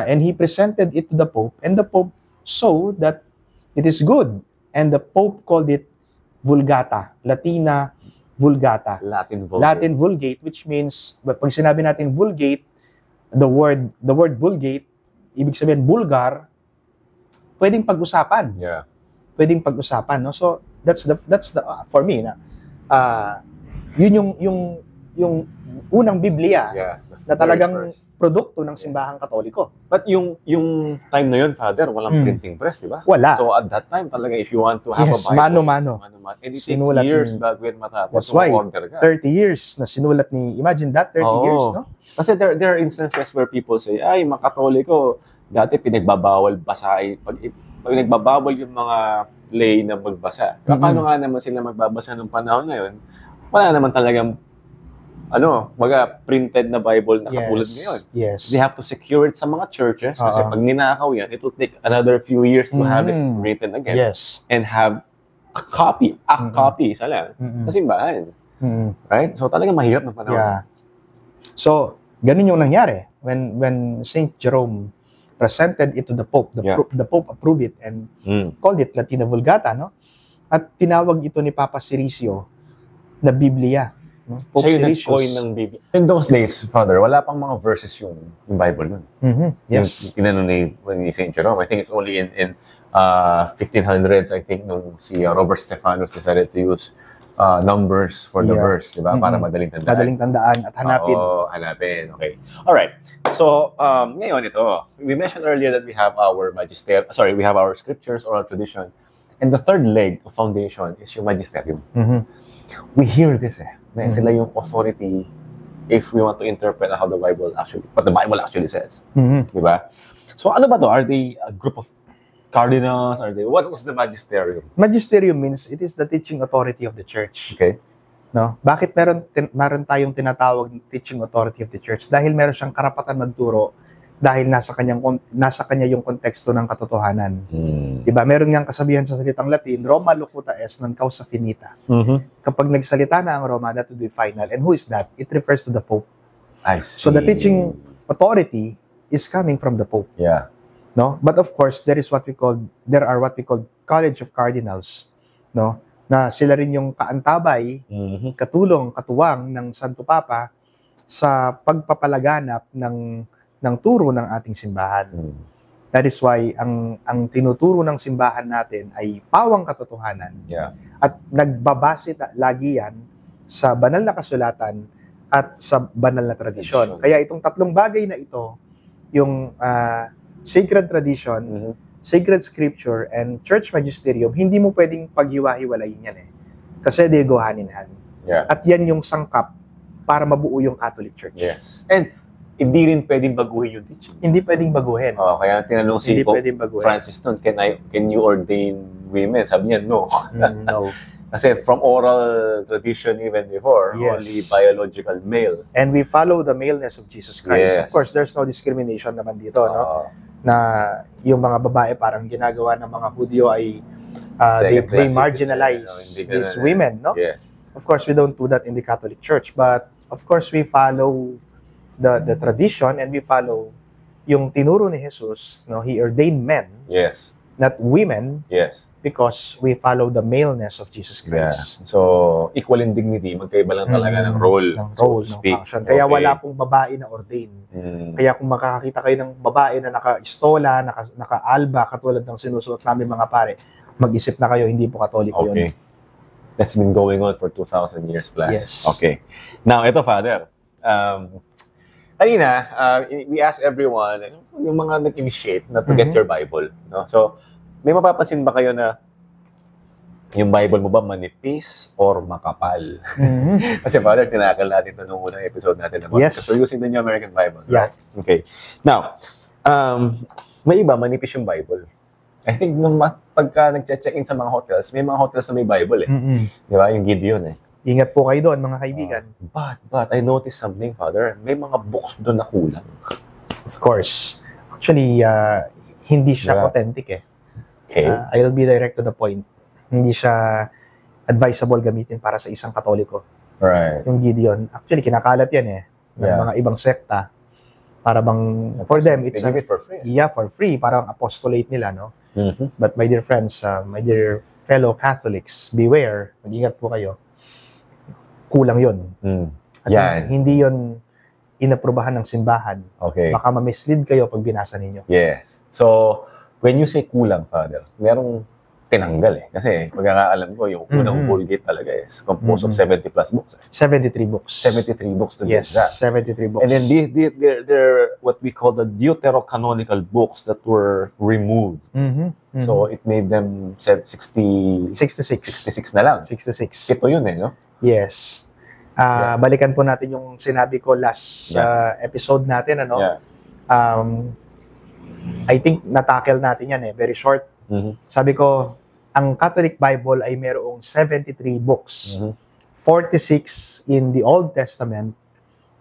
and he presented it to the Pope, and the Pope saw that it is good, and the Pope called it Vulgata, Latina Vulgata. Latin Vulgate, which means, pag sinabi natin Vulgate, the word Vulgate, ibig sabihin Bulgar, pwedeng pag-usapan. Yeah. Pwedeng pag-usapan, no? So that's the for me na yun yung unang Biblia na talagang produkto ng simbahang Katoliko. But yung time na yun, Father, walang printing press, di ba? Wala. So at that time talaga, if you want to have a Bible, mano-mano. And it takes years bago yun matapos. That's why 30 years na sinulat imagine that, 30 years, no? Kasi there are instances where people say, ay, mga Katoliko, dati pinagbabawal basahin. Pag nagbabawal yung mga lay na magbasa. Paano nga naman sila magbabasa ng panahon ngayon? Wala naman talagang printed na Bible na katulad ngayon. Yes. They have to secure it sa mga churches kasi pag ninakaw yan, it will take another few years to have it written again. Yes. And have a copy isa lang sa simbahan. Right? So talagang mahirap na panahon. Yeah. So, ganun yung nangyari when Saint Jerome presented it to the Pope. The Pope approved it and called it Latina Vulgata, no? At tinawag ito ni Papa Ciricio na Biblia. No? Pope siya yung Siricius. nag-coin ng Biblia. In those days, Father, wala pang mga verses yung Bible nun. Yes. Yung kinano ni St. Jerome. I think it's only in 1500s, I think, nung si Robert Stephanus decided to use numbers for the verse, di ba? Para madaling tandaan. Madaling tandaan at hanapin. Oo, hanapin. Okay. Alright. So, ngayon ito, we mentioned earlier that we have our we have our scriptures, oral tradition. And the third leg of foundation is yung magisterium. We hear this na sila yung authority if we want to interpret how what the Bible actually says. Di ba? So, ano ba to? Are they a group of cardinals? What was the magisterium? Magisterium means it is the teaching authority of the church. Okay. No? Bakit meron tayong tinatawag teaching authority of the church? Dahil meron siyang karapatan magturo dahil nasa kanya yung konteksto ng katotohanan. Diba? Meron ngang kasabihan sa salitang Latin, Roma locuta est non causa finita. Kapag nagsalita na ang Roma, that would be final. And who is that? It refers to the Pope. I see. So the teaching authority is coming from the Pope. Yeah. No? But of course, there are what we call College of Cardinals, no? Na sila rin yung kaantabay, katulong, katuwang ng Santo Papa sa pagpapalaganap ng turo ng ating simbahan. That is why ang tinuturo ng simbahan natin ay pawang katotohanan. Yeah. At nagbabase lagi yan sa banal na kasulatan at sa banal na tradisyon. Kaya itong tatlong bagay na ito, yung sacred tradition, sacred scripture, and church magisterium, hindi mo pwedeng paghiwa-hiwalayin yan Kasi they go hand in hand. Yeah. At yan yung sangkap para mabuo yung Catholic Church. Yes. And hindi rin pwedeng baguhin yung teaching. Hindi pwedeng baguhin. Kaya tinanong si Pope Francis nun, can you ordain women? Sabi niya, no. No. Kasi from oral tradition even before, only biological male. And we follow the maleness of Jesus Christ. Yes. Of course, there's no discrimination naman dito, no? Na yung mga babae parang ginagawa ng mga Hudyo ay they marginalize these women, no? Yes. Of course, we don't do that in the Catholic Church, but of course, we follow the tradition and we follow yung tinuro ni Jesus, no? He ordained men, not women, because we follow the maleness of Jesus Christ. Yeah. So, equal in dignity, magkaiba lang talaga ng role, ng function. Kaya wala pong babae na ordain. Kaya kung makakakita kayo ng babae na naka-istola, naka-alba, katulad ng sinusuot namin mga pare, mag-isip na kayo, hindi po Katoliko yun. That's been going on for 2,000 years plus. Yes. Okay. Now, ito, Father. Kanina, we asked everyone, yung mga nag-initiate na to get your Bible. No? So, may mapapansin ba kayo na yung Bible mo ba manipis or makapal? Kasi Father, tinakal natin ito nung unang episode natin. Yes. So, using the New American Bible. Yeah. Right? Okay. Now, may iba, manipis yung Bible. I think nung pagka nag-check-in sa mga hotels, may mga hotels na may Bible Di ba? Yung Gideon Ingat po kayo doon, mga kaibigan. But I noticed something, Father. May mga books doon na kulang. Of course. Actually, hindi siya authentic Okay. I'll be direct to the point. Hindi siya advisable gamitin para sa isang Katoliko. Right. Yung Gideon. Actually, kinakalat yan ng mga ibang sekta. Para bang, for them, it's give it for free. Yeah, for free. Parang apostolate nila, no? But my dear friends, my dear fellow Catholics, beware. Mag-ingat po kayo. Kulang yun. At hindi yun inaprubahan ng simbahan. Okay. Baka ma-mislead kayo pag binasa ninyo. Yes. So, when you say kulang, Father, merong tinanggal Kasi pagkakaalam ko, yung unang Vulgate talaga is composed of 70 plus books. 73 books. 73 books to Yes, that. 73 books. And then they're what we call the deuterocanonical books that were removed. So, it made them 66 na lang. 66. Ito yun no? Yes. Balikan po natin yung sinabi ko last episode natin, I think natackle natin yan very short. Sabi ko, ang Catholic Bible ay mayroong 73 books. 46 in the Old Testament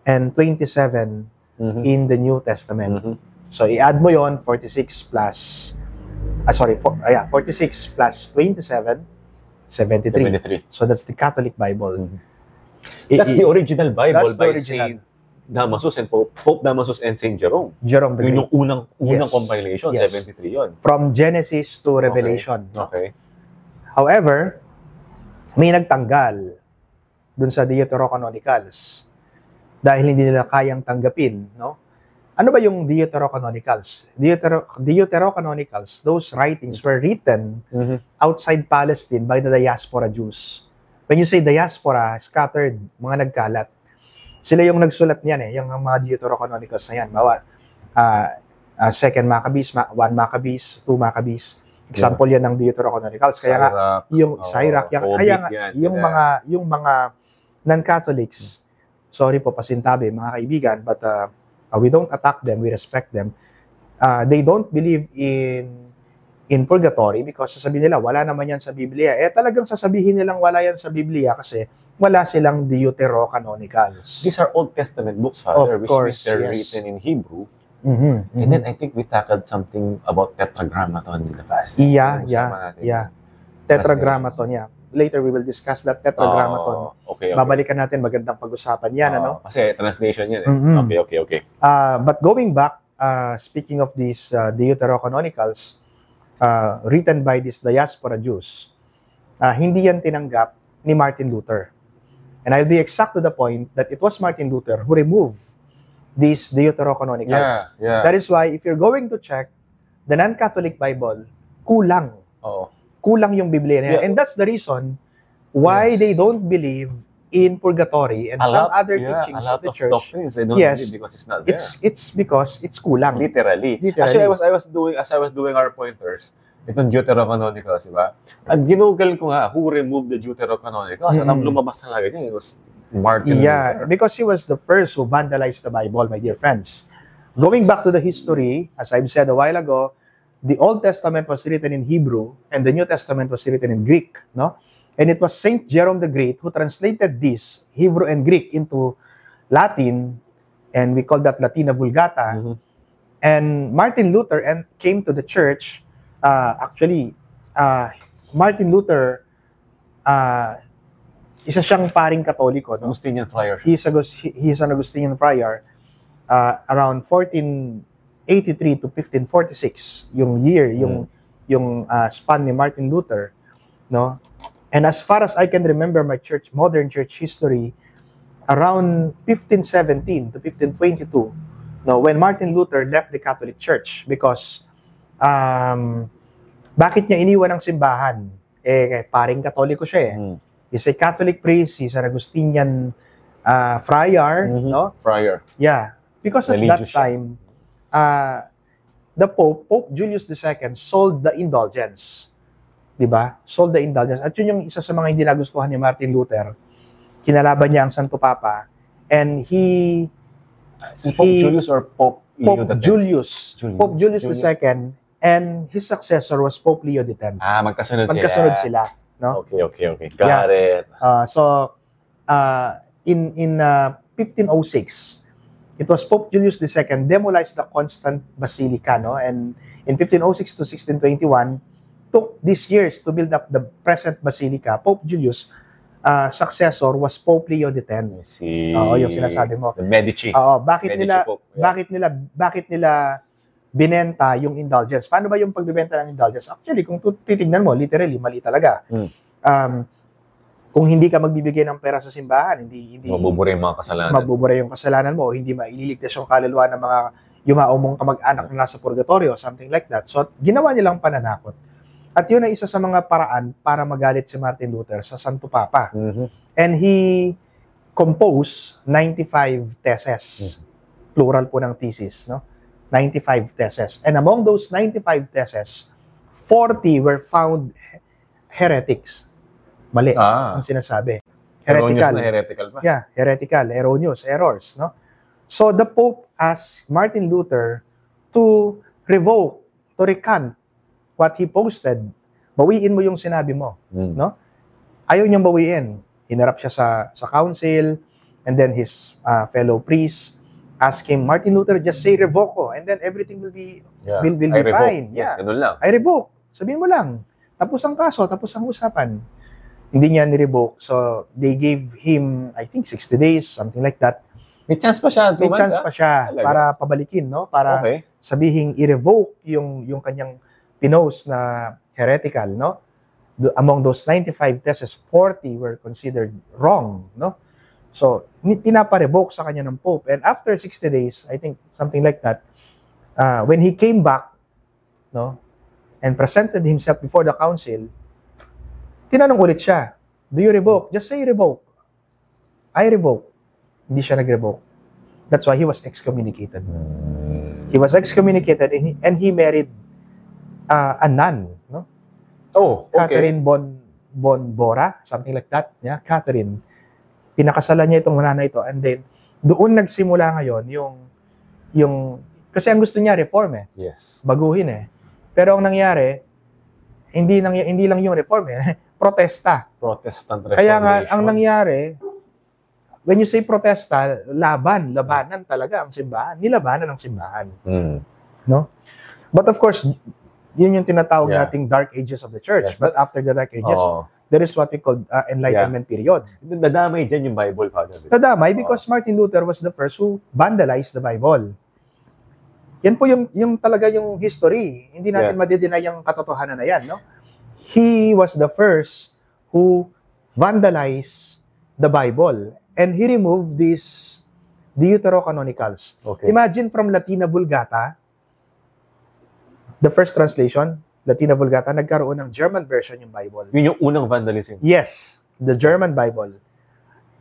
and 27 in the New Testament. So, i-add mo yon 46 plus 46 plus 27, 73. So, that's the Catholic Bible. That's the original Bible That's the by original. Damasus and Pope Damasus and Saint Jerome. Jerome the Yun Great. yung unang Yes. compilation, Yes. 73 yun. From Genesis to Revelation. No? Okay. However, may nagtanggal dun sa Deuterocanonicals dahil hindi nila kayang tanggapin, no? Ano ba yung Deuterocanonicals? Deuterocanonicals, those writings were written outside Palestine by the diaspora Jews. When you say diaspora, scattered, mga nagkalat, sila yung nagsulat niyan yung mga Deuterocanonicals na yan. Bawa, Second Maccabees, 1 Maccabees, 2 Maccabees. Example yan ng Deuterocanonicals. Kaya nga, yung Sirach, kaya nga, yung mga non-Catholics, sorry po, pasintabi, mga kaibigan, but we don't attack them, we respect them. They don't believe in purgatory because sasabihin nila, wala naman yan sa Biblia. Talagang sasabihin nilang wala yan sa Biblia kasi wala silang Deuterocanonicals. These are Old Testament books, Father, Of course, which means they're yes. written in Hebrew. Mm-hmm. And then I think we tackled something about Tetragrammaton in the past. Yeah. Natin. Tetragrammaton, yeah. Later we will discuss that Tetragrammaton. Okay. Babalikan natin, magandang pag-usapan yan, ano? Kasi translation yan Mhm. Okay. But going back, speaking of these Deuterocanonicals, written by these diaspora Jews, hindi yan tinanggap ni Martin Luther. And I'll be exact to the point that it was Martin Luther who removed these Deuterocanonicals. Yeah. That is why if you're going to check the non-Catholic Bible, kulang. Oo. Kulang yung Biblia niya. Yeah. And that's the reason why Yes. they don't believe in purgatory and some other teachings a lot of the of church. doctrines they don't Yes. believe because it's not there. It's because it's kulang. Literally. Literally. Actually, I was doing our pointers, itong Deuterocanonicals, di ba? At ginugol ko nga, who removed the Deuterocanonicals? At ang lumabas talaga niya, it was Martin Yeah, Luther. because he was the first who vandalized the Bible, my dear friends. Going back to the history, as I've said a while ago, the Old Testament was written in Hebrew and the New Testament was written in Greek, no? And it was Saint Jerome the Great who translated this Hebrew and Greek into Latin, and we call that Latina Vulgata. Mhm. And Martin Luther came to the church. Martin Luther, isa siyang paring Katoliko, no? Augustinian friar. He is an Augustinian friar around 1483 to 1546 yung year, yung span ni Martin Luther, no? And as far as I can remember my modern church history, around 1517 to 1522, no, when Martin Luther left the Catholic Church because bakit niya iniwan ang simbahan? Paring Katoliko siya eh. He's a Catholic priest, he's an Augustinian friar, no? Friar. Yeah. Because at Religious that time, the Pope Julius II, sold the indulgence. Diba? Sold the indulgence. At yun yung isa sa mga hindi nagustuhan ni Martin Luther. Kinalaban niya ang Santo Papa. And Pope Julius or Pope Leo Pope X? Julius. Pope Julius II, and his successor was Pope Leo X. Magkasunod sila. No? Okay. Got it. In 1506, it was Pope Julius II demolished the Constant Basilica, no? And in 1506 to 1621, took these years to build up the present basilica. Pope Julius' successor was Pope Leo X. Si Yung sinasabi mo. The Medici. Bakit Medici Pope. Yeah. bakit nila binenta yung indulgence? Paano ba yung pagbebenta ng indulgence? Actually, kung titignan mo, literally mali talaga. Kung hindi ka magbibigay ng pera sa simbahan, hindi Mabubura yung mga kasalanan. mabubura yung kasalanan mo, hindi maililigtas yung kaluluwa ng mga yumao mong kamag-anak na nasa purgatorio, something like that. So, ginawa nilang pananakot. At yun ay isa sa mga paraan para magalit si Martin Luther sa Santo Papa. And he composed 95 theses. Plural po ng thesis, no? 95 theses. And among those 95 theses, 40 were found heretics. Mali ang sinasabi. Heretical. Heretical pa. Yeah, heretical, erroneous, errors, no? So the Pope asked Martin Luther to revoke, to recant what he posted. Bawiin mo yung sinabi mo, no? Ayaw niyang bawiin. Hinarap siya sa council, and then his fellow priests asked him, Martin Luther, just say revoke ko, and then everything will be fine. Yes, ganun lang. I revoke. Sabihin mo lang. Tapos ang kaso, tapos ang usapan. Hindi niya ni-revoke. So, they gave him, I think, 60 days, something like that. May chance pa siya. May chance pa siya para pabalikin, no? Para sabihing i-revoke yung kanyang pinost na heretical, no? Among those 95 theses, 40 were considered wrong, no? So, pinapa-revoke sa kanya ng Pope. And after 60 days, I think something like that, when he came back, no, and presented himself before the council, tinanong ulit siya, do you revoke? Just say revoke. I revoke. Hindi siya nag-revoke. That's why he was excommunicated. He was excommunicated and he married a nun, no? Oh, okay. Catherine Bonbora, something like that. Yeah, Catherine. Pinakasalan niya itong nanay ito. And then, doon nagsimula ngayon yung kasi ang gusto niya reform eh. Yes. Baguhin eh. Pero ang nangyari, hindi lang yung reform eh. Protesta. Protestant reformation. Kaya nga, ang nangyari, when you say protesta, labanan talaga ang simbahan. Nilabanan ang simbahan. No? But of course, yun yung tinatawag nating dark ages of the church. Yes, but after the dark ages, there is what we call enlightenment period. Nadamay dyan yung Bible, Father. Nadamay because Martin Luther was the first who vandalized the Bible. Yan po yung talaga yung history. Hindi natin madideny yung katotohanan na yan, no? He was the first who vandalized the Bible and he removed these deuterocanonicals. Okay. Imagine from Latina Vulgata, the first translation, Latina Vulgata, nagkaroon ng German version yung Bible. Yun yung unang vandalism? Yes, the German Bible.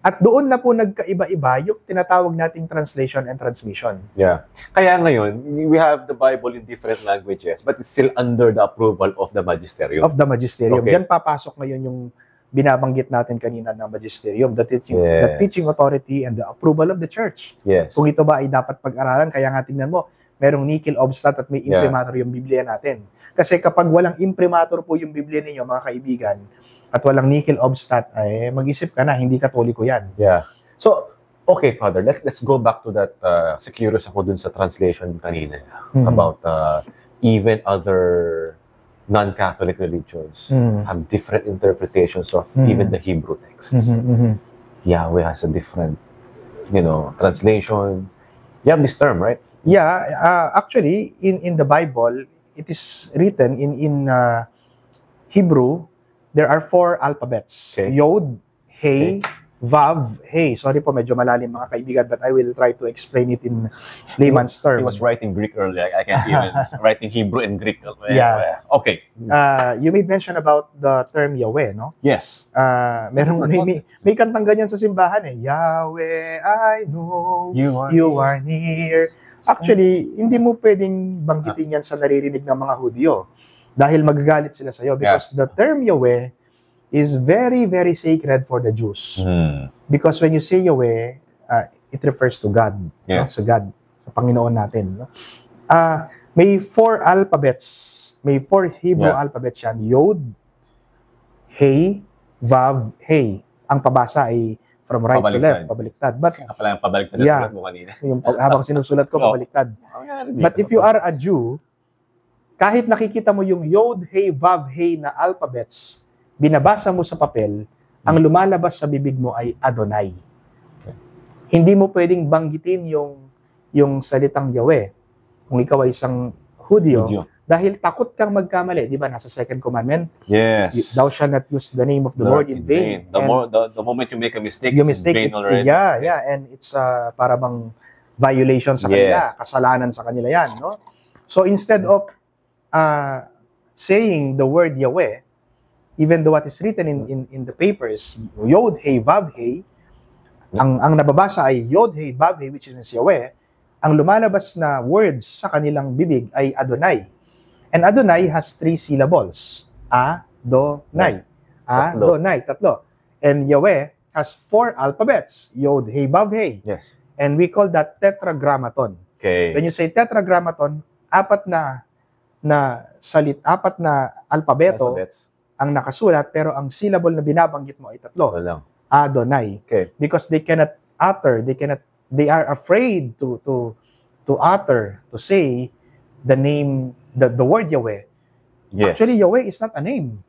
At doon na po nagkaiba-iba yung tinatawag nating translation and transmission. Yeah. Kaya ngayon, we have the Bible in different languages, but it's still under the approval of the magisterium. Of the magisterium. Okay. Diyan papasok ngayon yung binabanggit natin kanina na magisterium, the teaching authority and the approval of the church. Yes. Kung ito ba ay dapat pag-aralan, kaya nga tingnan mo, merong nickel obstat at may imprimatur yung Biblia natin. Kasi kapag walang imprimatur po yung Biblia ninyo, mga kaibigan, at walang nickel obstat, ay mag-isip ka na, hindi katoliko yan. Yeah. So, okay, Father, let's go back to that, sa curious ako dun sa translation kanina, about even other non-Catholic religions have different interpretations of even the Hebrew texts. Yahweh has a different, translation. You have this term, right? Yeah, actually, in the Bible, it is written in Hebrew, there are 4 alphabets. Okay. Yod, He, Vav, He. Sorry po, medyo malalim mga kaibigan, but I will try to explain it in layman's term. He was writing Greek earlier. I can't even write in Hebrew and Greek. Yeah. Okay. You made mention about the term Yahweh, no? Yes. May kantang ganyan sa simbahan eh. Yahweh, I know you are near. Actually, hindi mo pwedeng banggitin yan sa naririnig ng mga Hudyo. Dahil magagalit sila sa'yo because the term Yahweh is very, very sacred for the Jews. Because when you say Yahweh, it refers to God. No? Sa God, sa Panginoon natin. No? May 4 alphabets. May 4 Hebrew alphabets yan. Yod, He, Vav, He. Ang pabasa ay from right to left, pabaliktad. But, kaya pala yung pabaliktad na sulat mo kanina. Habang sinusulat ko, pabaliktad. But if you are a Jew, kahit nakikita mo yung Yod, He, Vav, He na alphabets, binabasa mo sa papel, ang lumalabas sa bibig mo ay Adonai. Okay. Hindi mo pwedeng banggitin yung salitang Yahweh kung ikaw ay isang Hudyo. Dahil takot kang magkamali. Di ba? Nasa second commandment. Yes. Thou shalt not use the name of the Lord in vain. The moment you make a mistake, it's in vain already. Yeah. And it's para bang violation sa kanila. Kasalanan sa kanila yan. No? So instead of saying the word Yahweh, even though what is written in the papers, Yod, He, Vav, He, ang nababasa ay Yod, He, Vav, He, which is Yahweh, ang lumalabas na words sa kanilang bibig ay Adonai. And Adonai has 3 syllables. Adonai. Adonai, tatlo. And Yahweh has 4 alphabets. Yod, He, Vav, He. Yes. And we call that tetragrammaton. Okay. When you say tetragrammaton, 4 na alpabeto ang nakasulat, pero ang syllable na binabanggit mo ay 3. Adonai. Okay. Because they cannot utter, they are afraid to utter, to say the name, the word Yahweh. Yes. Actually, Yahweh is not a name.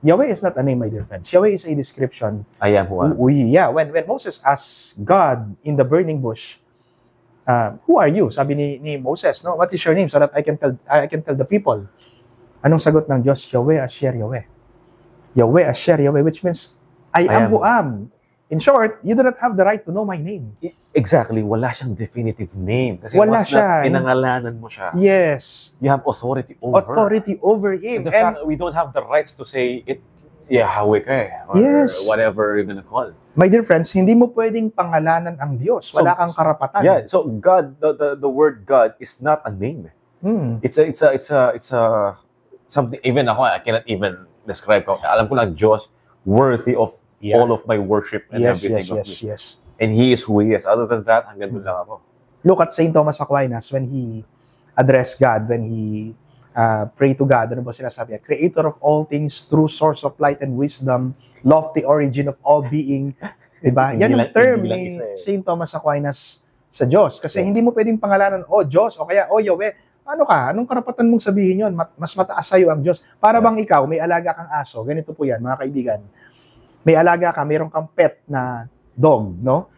Yahweh is not a name, my dear friends. Yahweh is a description. I am who I am. When Moses asked God in the burning bush, who are you? Sabi ni Moses, no? What is your name so that I can tell the people. Anong sagot ng Diyos? Yahweh Asher Yahweh. Yahweh Asher Yahweh, which means I am who am. In short, you do not have the right to know my name. Exactly. Wala siyang definitive name. Kasi Wala once siya. na pinangalanan mo siya, Yes. you have authority over. Authority over him. And the fact that we don't have the rights to say it, Yahweh ka eh, or Yes. whatever you're gonna call. My dear friends, hindi mo pwedeng pangalanan ang Diyos. Wala kang karapatan. Yeah, so God, the word God is not a name. It's a something. Even ako, I cannot even describe ko. Alam ko lang Diyos worthy of all of my worship and everything of me. Yes. And He is who He is. Other than that, hanggang doon lang ako. Look at Saint Thomas Aquinas when he addressed God, when he prayed to God. Ano ba sinasabi niya? Creator of all things, true source of light and wisdom, lofty origin of all being. Diba? Yan yung term ni Saint Thomas Aquinas sa Diyos. Kasi hindi mo pwedeng pangalanan, Diyos, o kaya, Yahweh. Ano ka? Anong karapatan mong sabihin yun? Mas mataas sa'yo ang Diyos. Para bang ikaw, may alaga kang aso. Ganito po yan, mga kaibigan. May alaga ka, mayroon kang pet na dog, no?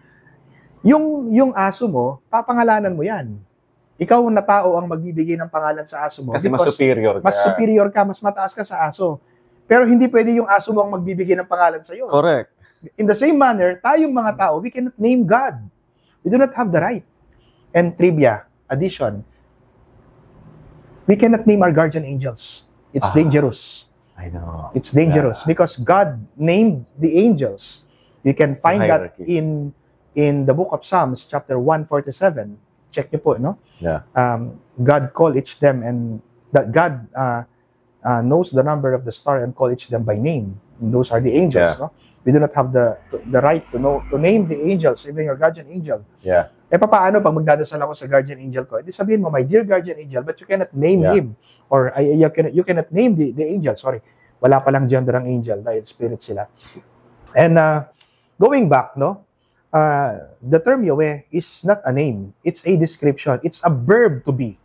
Yung aso mo, papangalanan mo yan. Ikaw na tao ang magbibigay ng pangalan sa aso mo. Kasi mas superior ka. Mas superior ka, mas mataas ka sa aso. Pero hindi pwede yung aso mo ang magbibigay ng pangalan sa iyo. Correct. In the same manner, tayong mga tao, we cannot name God. We do not have the right. And trivia, addition, we cannot name our guardian angels. It's dangerous. I know. It's dangerous because God named the angels. You can find that in the book of Psalms, chapter 147. Check niyo po, no? Yeah. God called each them, and that God knows the number of the star and call each them by name. And those are the angels, no? We do not have the right to name the angels, even your guardian angel. Yeah. Paano pag magdadasal ako sa guardian angel ko? Di sabihin mo, my dear guardian angel, but you cannot name him. Or you cannot name the angel. Sorry. Wala palang gender ang angel dahil spirit sila. And going back, no? The term Yahweh is not a name. It's a description. It's a verb to be.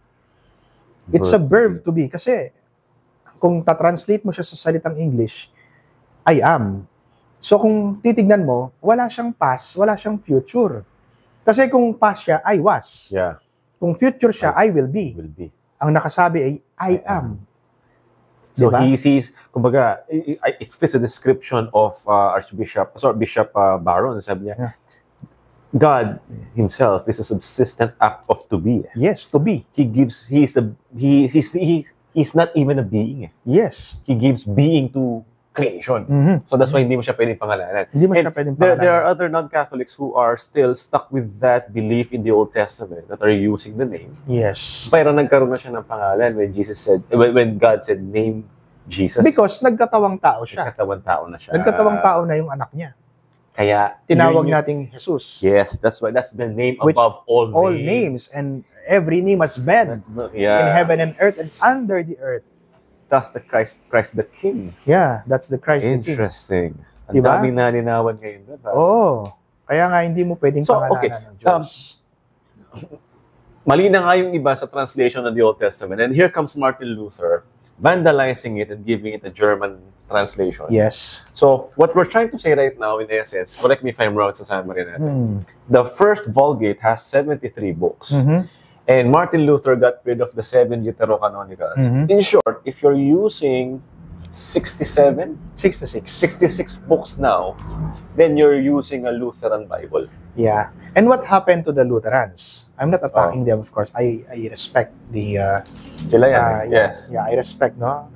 It's a verb to be. Kasi kung ta-translate mo siya sa salitang English, I am. So kung titignan mo, wala siyang past, wala siyang future. Kasi kung past siya, I was. Yeah. Kung future siya, I will be. Ang nakasabi ay, I am. So diba? he sees, kumbaga, it fits the description of Bishop Barron. Sabi niya, God Himself is a subsistent act of to be. Yes, to be. He's not even a being. Yes. He gives being to creation. So that's why hindi mo siya pwedeng pangalanan. Hindi mo siya pwedeng pangalanan. There are other non-Catholics who are still stuck with that belief in the Old Testament that are using the name. Yes. Pero nagkaroon na siya ng pangalan when God said, name Jesus. Because nagkatawang tao siya. Nagkatawang tao na siya. Nagkatawang tao na yung anak niya. Kaya tinawag nating Jesus. Yes, that's the name above all names. All names, and every knee must bend in heaven and earth and under the earth. That's the Christ the King. Yeah, that's the Christ the King. Interesting. Ang daming nalinawan ngayon. Kaya nga hindi mo pwedeng pangalanan ng Diyos. Mali na nga yung iba sa translation of the Old Testament. And here comes Martin Luther vandalizing it and giving it a German translation. Yes. So, what we're trying to say right now, in essence, correct me if I'm wrong sa summary natin, the first Vulgate has 73 books. And Martin Luther got rid of the 7 Deuterocanonicals. In short, if you're using 66 books now, then you're using a Lutheran Bible. Yeah. And what happened to the Lutherans? I'm not attacking them, of course. I respect the... Sila yan. Yes. Yeah, I respect, no?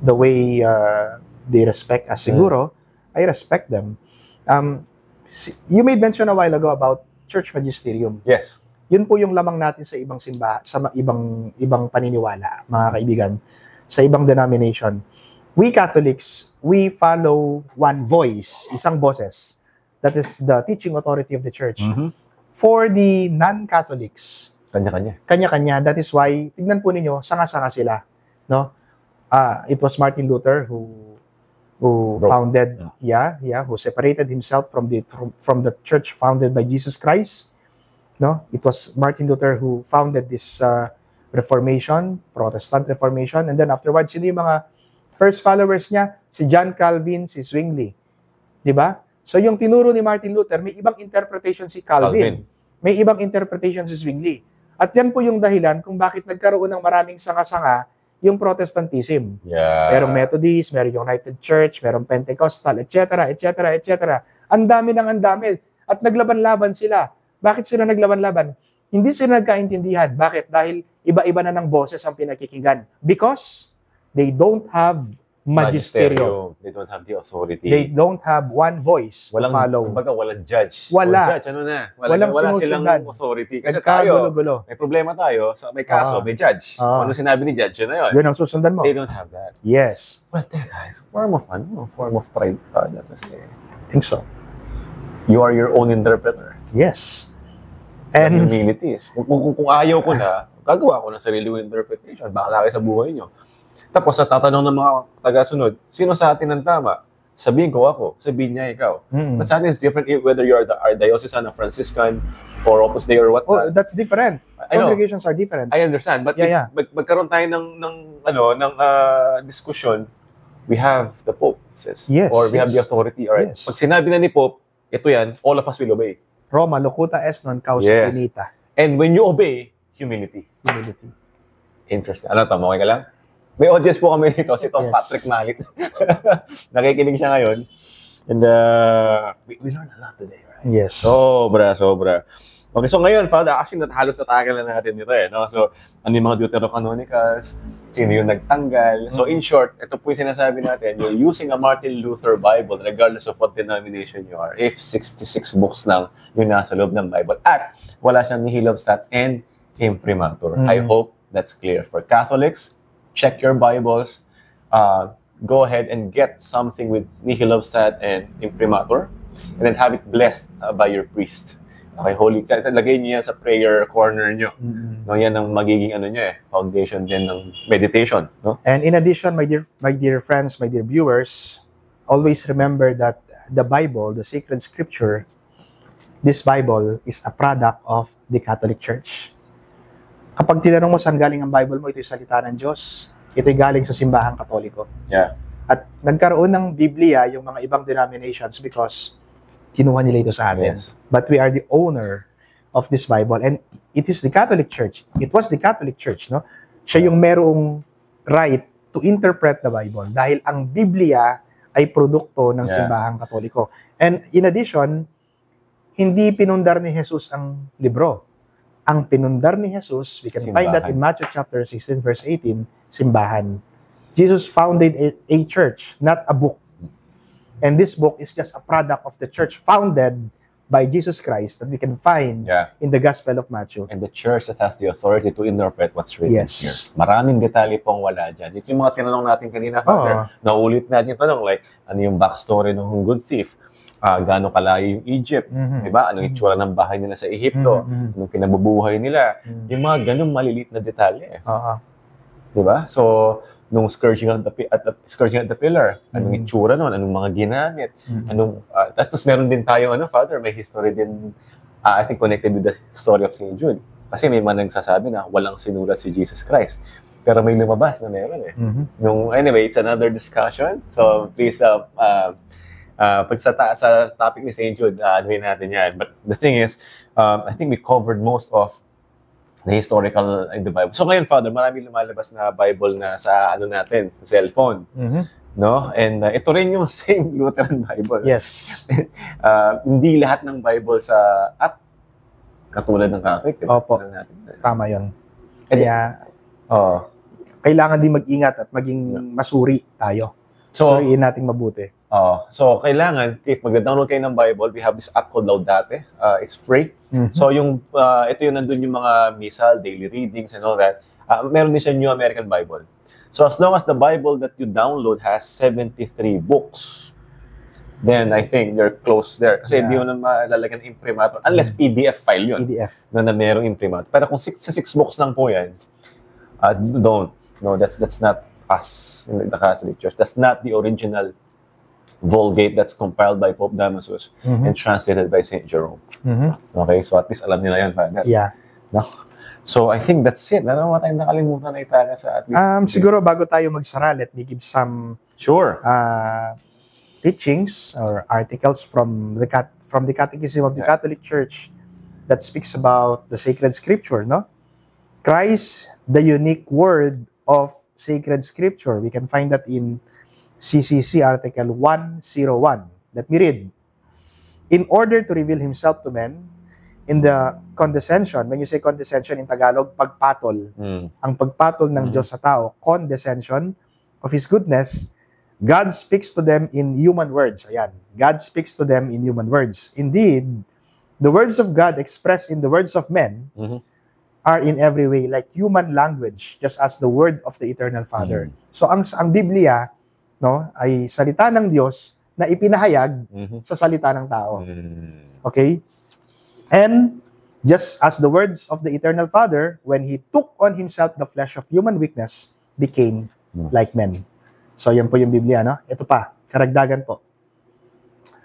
The way they respect us, siguro, I respect them. You made mention a while ago about church magisterium. Yes. Yun po yung lamang natin sa ibang simbahan, sa ibang paniniwala, mga kaibigan, sa ibang denomination. We Catholics, we follow one voice, isang boses. That is the teaching authority of the church. For the non-Catholics, kanya-kanya. Kanya-kanya. That is why, tignan po ninyo, sanga-sanga sila. No? It was Martin Luther who founded, who separated himself from the church founded by Jesus Christ. No, it was Martin Luther who founded this Reformation, Protestant Reformation, and then afterwards, sino yung mga First followers niya, si John Calvin, si Zwingli. Di ba? So yung tinuro ni Martin Luther, may ibang interpretation si Calvin. May ibang interpretation si Zwingli. At yan po yung dahilan kung bakit nagkaroon ng maraming sanga-sanga yung Protestantism. Yeah. Merong Methodist, merong United Church, merong Pentecostal, etc., etc., etc. Ang dami ng ang dami. At naglaban-laban sila. Bakit sila naglaban-laban? Hindi sila nagkaintindihan. Bakit? Dahil iba-iba na ng boses ang pinakikinggan. Because they don't have magisterium. They don't have the authority. They don't have one voice to follow. Kumbaga, walang judge. Wala. Judge, ano na? Walang wala sinusundan. silang authority. Kasi tayo, Nagkagulo-gulo. may problema tayo, may kaso, may judge. Ano sinabi ni judge, yun na yun. Yun ang susundan mo. They don't have that. Yes. Well, guys, form of pride. Kasi, I think so. you are your own interpreter. Yes. And And humility is. Kung ayaw ko na, gagawa ko ng sarili kong interpretation. Bahala kayo sa buhay nyo. Tapos, sa tatanong ng mga taga-sunod, sino sa atin ang tama? Sabihin ko ako, sabihin niya ikaw. But sa atin is different whether you are the diocesan, a Franciscan, or Opus Dei, or what. that's different. I know. Congregations are different. I understand. But if magkaroon tayo ng discussion, we have the Pope, says. Yes, Or we have the authority. Alright? Yes. Pag sinabi na ni Pope, ito yan, all of us will obey. Roma, locuta est non causa Yes. finita. And when you obey, humility. Humility. Interesting. Ano, tama okay ka lang? May audience po kami nito, si Tom Yes. Patrick Malit. Nakikinig siya ngayon. And we learned a lot today, right? Yes. Sobra. Okay, so ngayon, Father, actually, halos natagal na natin dito no? So, ano yung mga Deuterocanonicals? Sino yung nagtanggal? So, in short, ito po yung sinasabi natin, you're using a Martin Luther Bible, regardless of what denomination you are, if 66 books lang yung nasa loob ng Bible, at wala siyang nihilobstat and imprimatur. I hope that's clear. For Catholics, check your Bibles, go ahead and get something with nihilobstat and imprimatur, and then have it blessed by your priest. Okay, holy, lagay niyo yan sa prayer corner niyo. No, yan ang magiging foundation din ng meditation, no? And in addition, my dear friends, my dear viewers, always remember that the Bible, the sacred scripture, this Bible is a product of the Catholic Church. Kapag tinanong mo saan galing ang Bible mo, ito'y salita ng Diyos. Ito'y galing sa simbahang Katoliko. Yeah. At nagkaroon ng Biblia yung mga ibang denominations because kinuha nila ito sa atin. Yes. But we are the owner of this Bible and it is the Catholic Church. It was the Catholic Church, no? Siya yung merong right to interpret the Bible dahil ang Biblia ay produkto ng simbahang Katoliko. And in addition, hindi pinundar ni Jesus ang libro. Ang pinundar ni Jesus, we can find that in Matthew chapter 16 verse 18, simbahan. Jesus founded a church, not a book. And this book is just a product of the church founded by Jesus Christ that we can find in the Gospel of Matthew. And the church that has the authority to interpret what's written here. Maraming detalye pong wala dyan. Ito yung mga tinanong natin kanina, Father. Naulit natin yung tanong, like, ano yung backstory ng good thief? Gaano kalayo yung Egypt? Diba? Anong itsura ng bahay nila sa Ehipto? Anong kinabubuhay nila? Yung mga ganong malilit na detalye. Diba? So, nung scourging at the pillar, anong itsura nun, anong mga ginamit, tapos meron din tayo, Father, may history din, I think connected with the story of St. Jude. Kasi may mga nagsasabi na walang sinulat si Jesus Christ. Pero may lumabas na meron Anyway, it's another discussion. So, please, pag sa topic ni St. Jude, anuhin natin yan. But the thing is, I think we covered most of the historical in the Bible. So ngayon, Father, maraming lumalabas na Bible na sa natin, sa cellphone. No? And ito rin yung same Lutheran Bible. Yes. Hindi lahat ng Bible sa app katulad ng Catholic. Diba? Opo. Tama yun. Kaya, kailangan din mag-ingat at maging masuri tayo. Suriin natin mabuti. So, kailangan, if mag-download kayo ng Bible, we have this app called Laudate. It's free. So, ito yung nandun yung mga missal, daily readings, and all that. Meron din siya New American Bible. So, as long as the Bible that you download has 73 books, then I think they're close there. Kasi hindi mo na malalagyan ng imprimatur. Unless PDF file yun. PDF. Na merong imprimatur. Pero kung 6 books lang po yan, don't. No, that's not us in the Catholic Church. That's not the original Vulgate that's compiled by Pope Damasus and translated by St. Jerome. Okay, so at least alam nila yan, Father. Yeah. No? So, I think that's it. Ano ba tayong nakalimutan na itala sa at least? Siguro bago tayo magsara, let me give some Sure. teachings or articles from the Catechism of the Catholic Church that speaks about the sacred scripture, no? Christ, the unique word of sacred scripture. We can find that in CCC Article 101. Let me read. In order to reveal himself to men, in the condescension, when you say condescension in Tagalog, pagpatol. Ang pagpatol ng Diyos sa tao, condescension of His goodness, God speaks to them in human words. Ayan. God speaks to them in human words. Indeed, the words of God expressed in the words of men are in every way like human language, just as the word of the Eternal Father. So, ang Biblia, no, ay salita ng Diyos na ipinahayag sa salita ng tao. Okay? And just as the words of the Eternal Father, when He took on Himself the flesh of human weakness, became like men. So, yan po yung Biblia, no? Ito pa, karagdagan po.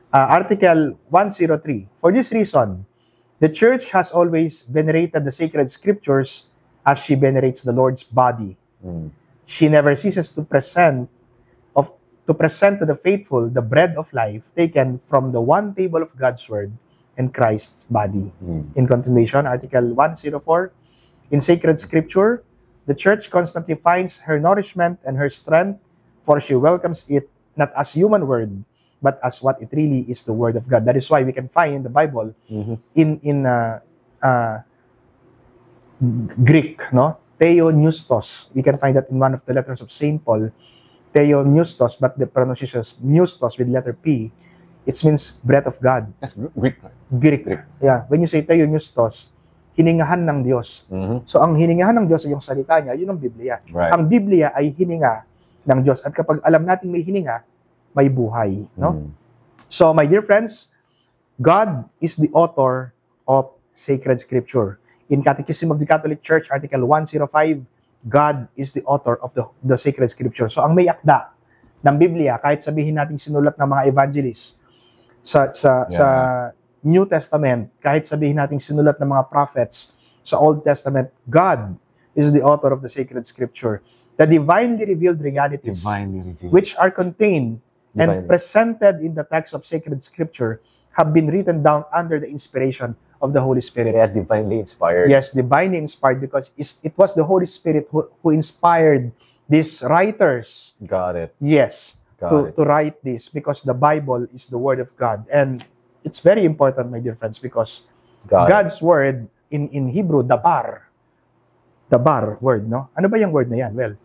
Article 103. For this reason, the Church has always venerated the sacred scriptures as she venerates the Lord's body. She never ceases to present to the faithful the bread of life taken from the one table of God's word and Christ's body. In continuation, Article 104, in sacred scripture, the Church constantly finds her nourishment and her strength, for she welcomes it not as human word, but as what it really is, the word of God. That is why we can find in the Bible, in Greek, no? Theopneustos. We can find that in one of the letters of St. Paul, Theopneustos, but the pronunciation is Pneustos with letter P. It means breath of God. That's Greek. Greek. Yeah. When you say Theopneustos, hiningahan ng Diyos. So, ang hiningahan ng Diyos ay yung salita niya, yun ang Biblia. Right. Ang Biblia ay hininga ng Diyos. At kapag alam natin may hininga, may buhay. No? So, my dear friends, God is the author of sacred scripture. In Catechism of the Catholic Church, Article 105, God is the author of the sacred scripture. So, ang may akda ng Biblia, kahit sabihin natin sinulat ng mga evangelists, sa New Testament, kahit sabihin natin sinulat ng mga prophets sa Old Testament, God is the author of the sacred scripture. The divinely revealed realities which are contained and presented in the text of sacred scripture have been written down under the inspiration of the Holy Spirit. They are divinely inspired. Yes, divinely inspired because it was the Holy Spirit who inspired these writers. Got it. Yes. To write this because the Bible is the Word of God. And it's very important, my dear friends, because God's Word in Hebrew, dabar word, no? Ano ba yung word na yan? Well,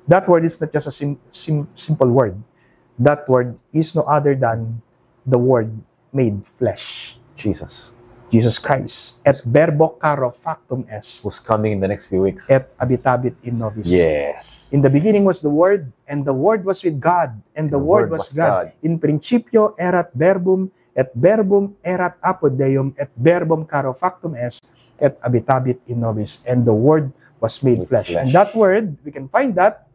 that word is not just a simple word. That word is no other than the Word made flesh. Jesus Christ. Et verbo caro factum est. Who's coming in the next few weeks. Et habitabit in nobis. Yes. In the beginning was the Word, and the Word was with God, and the Word was God. In principio erat verbum, et verbum erat apud Deum, et verbum caro factum est, et habitabit in nobis. And the Word was made flesh. And that Word, we can find that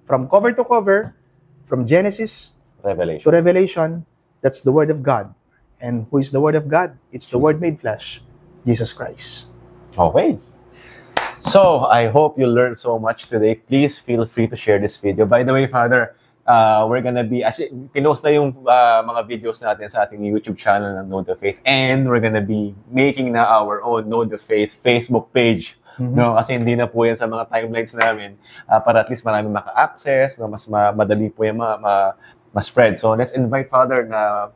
from cover to cover, from Genesis to Revelation, that's the Word of God. And who is the Word of God? It's the Word made flesh, Jesus Christ. Okay. So, I hope you learned so much today. Please feel free to share this video. By the way, Father, we're gonna be, actually, pinost na yung mga videos natin sa ating YouTube channel ng Know the Faith. And we're gonna be making na our own Know the Faith Facebook page. No, kasi hindi na po yan sa mga timelines namin para at least marami maka-access, no, mas madali po yan ma-spread. So, let's invite Father na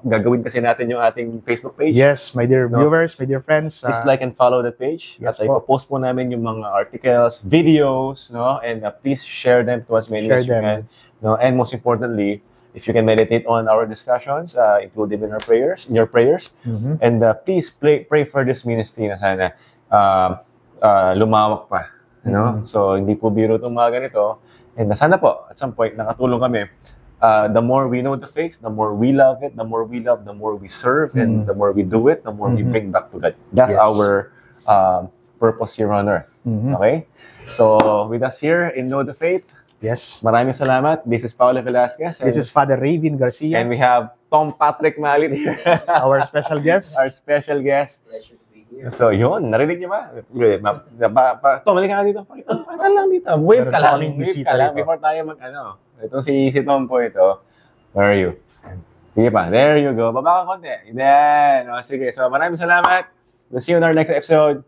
gagawin kasi natin yung ating Facebook page. Yes, my dear viewers, my dear friends. Please like and follow that page. Yes, at ipopost po namin yung mga articles, videos, no? And please share them to as many as you can. No? And most importantly, if you can meditate on our discussions, include them in your prayers. And please pray for this ministry na sana lumawak pa. You know? So, hindi po biro itong mga ganito. And sana po, at some point, nakatulong kami. The more we know the faith, the more we love it, the more we love, the more we serve, and the more we do it, the more we bring back to God. That's our purpose here on earth. Okay? So, with us here in Know the Faith, yes. Maraming salamat. This is Paolo Velasquez. This is Father Ravin Garcia. And we have Tom Patrick Malit here. Our special guest. Our special guest. Pleasure to be So, yun. Narinig niyo ba? Tom, halika ka dito. Pakita lang dito. Wait ka lang. Wait ka lang before tayo mag-ano. Itong si Tom po ito. Where are you? Sige pa. There you go. Baba ka konti. Then, sige. So, maraming salamat. We'll see you in our next episode.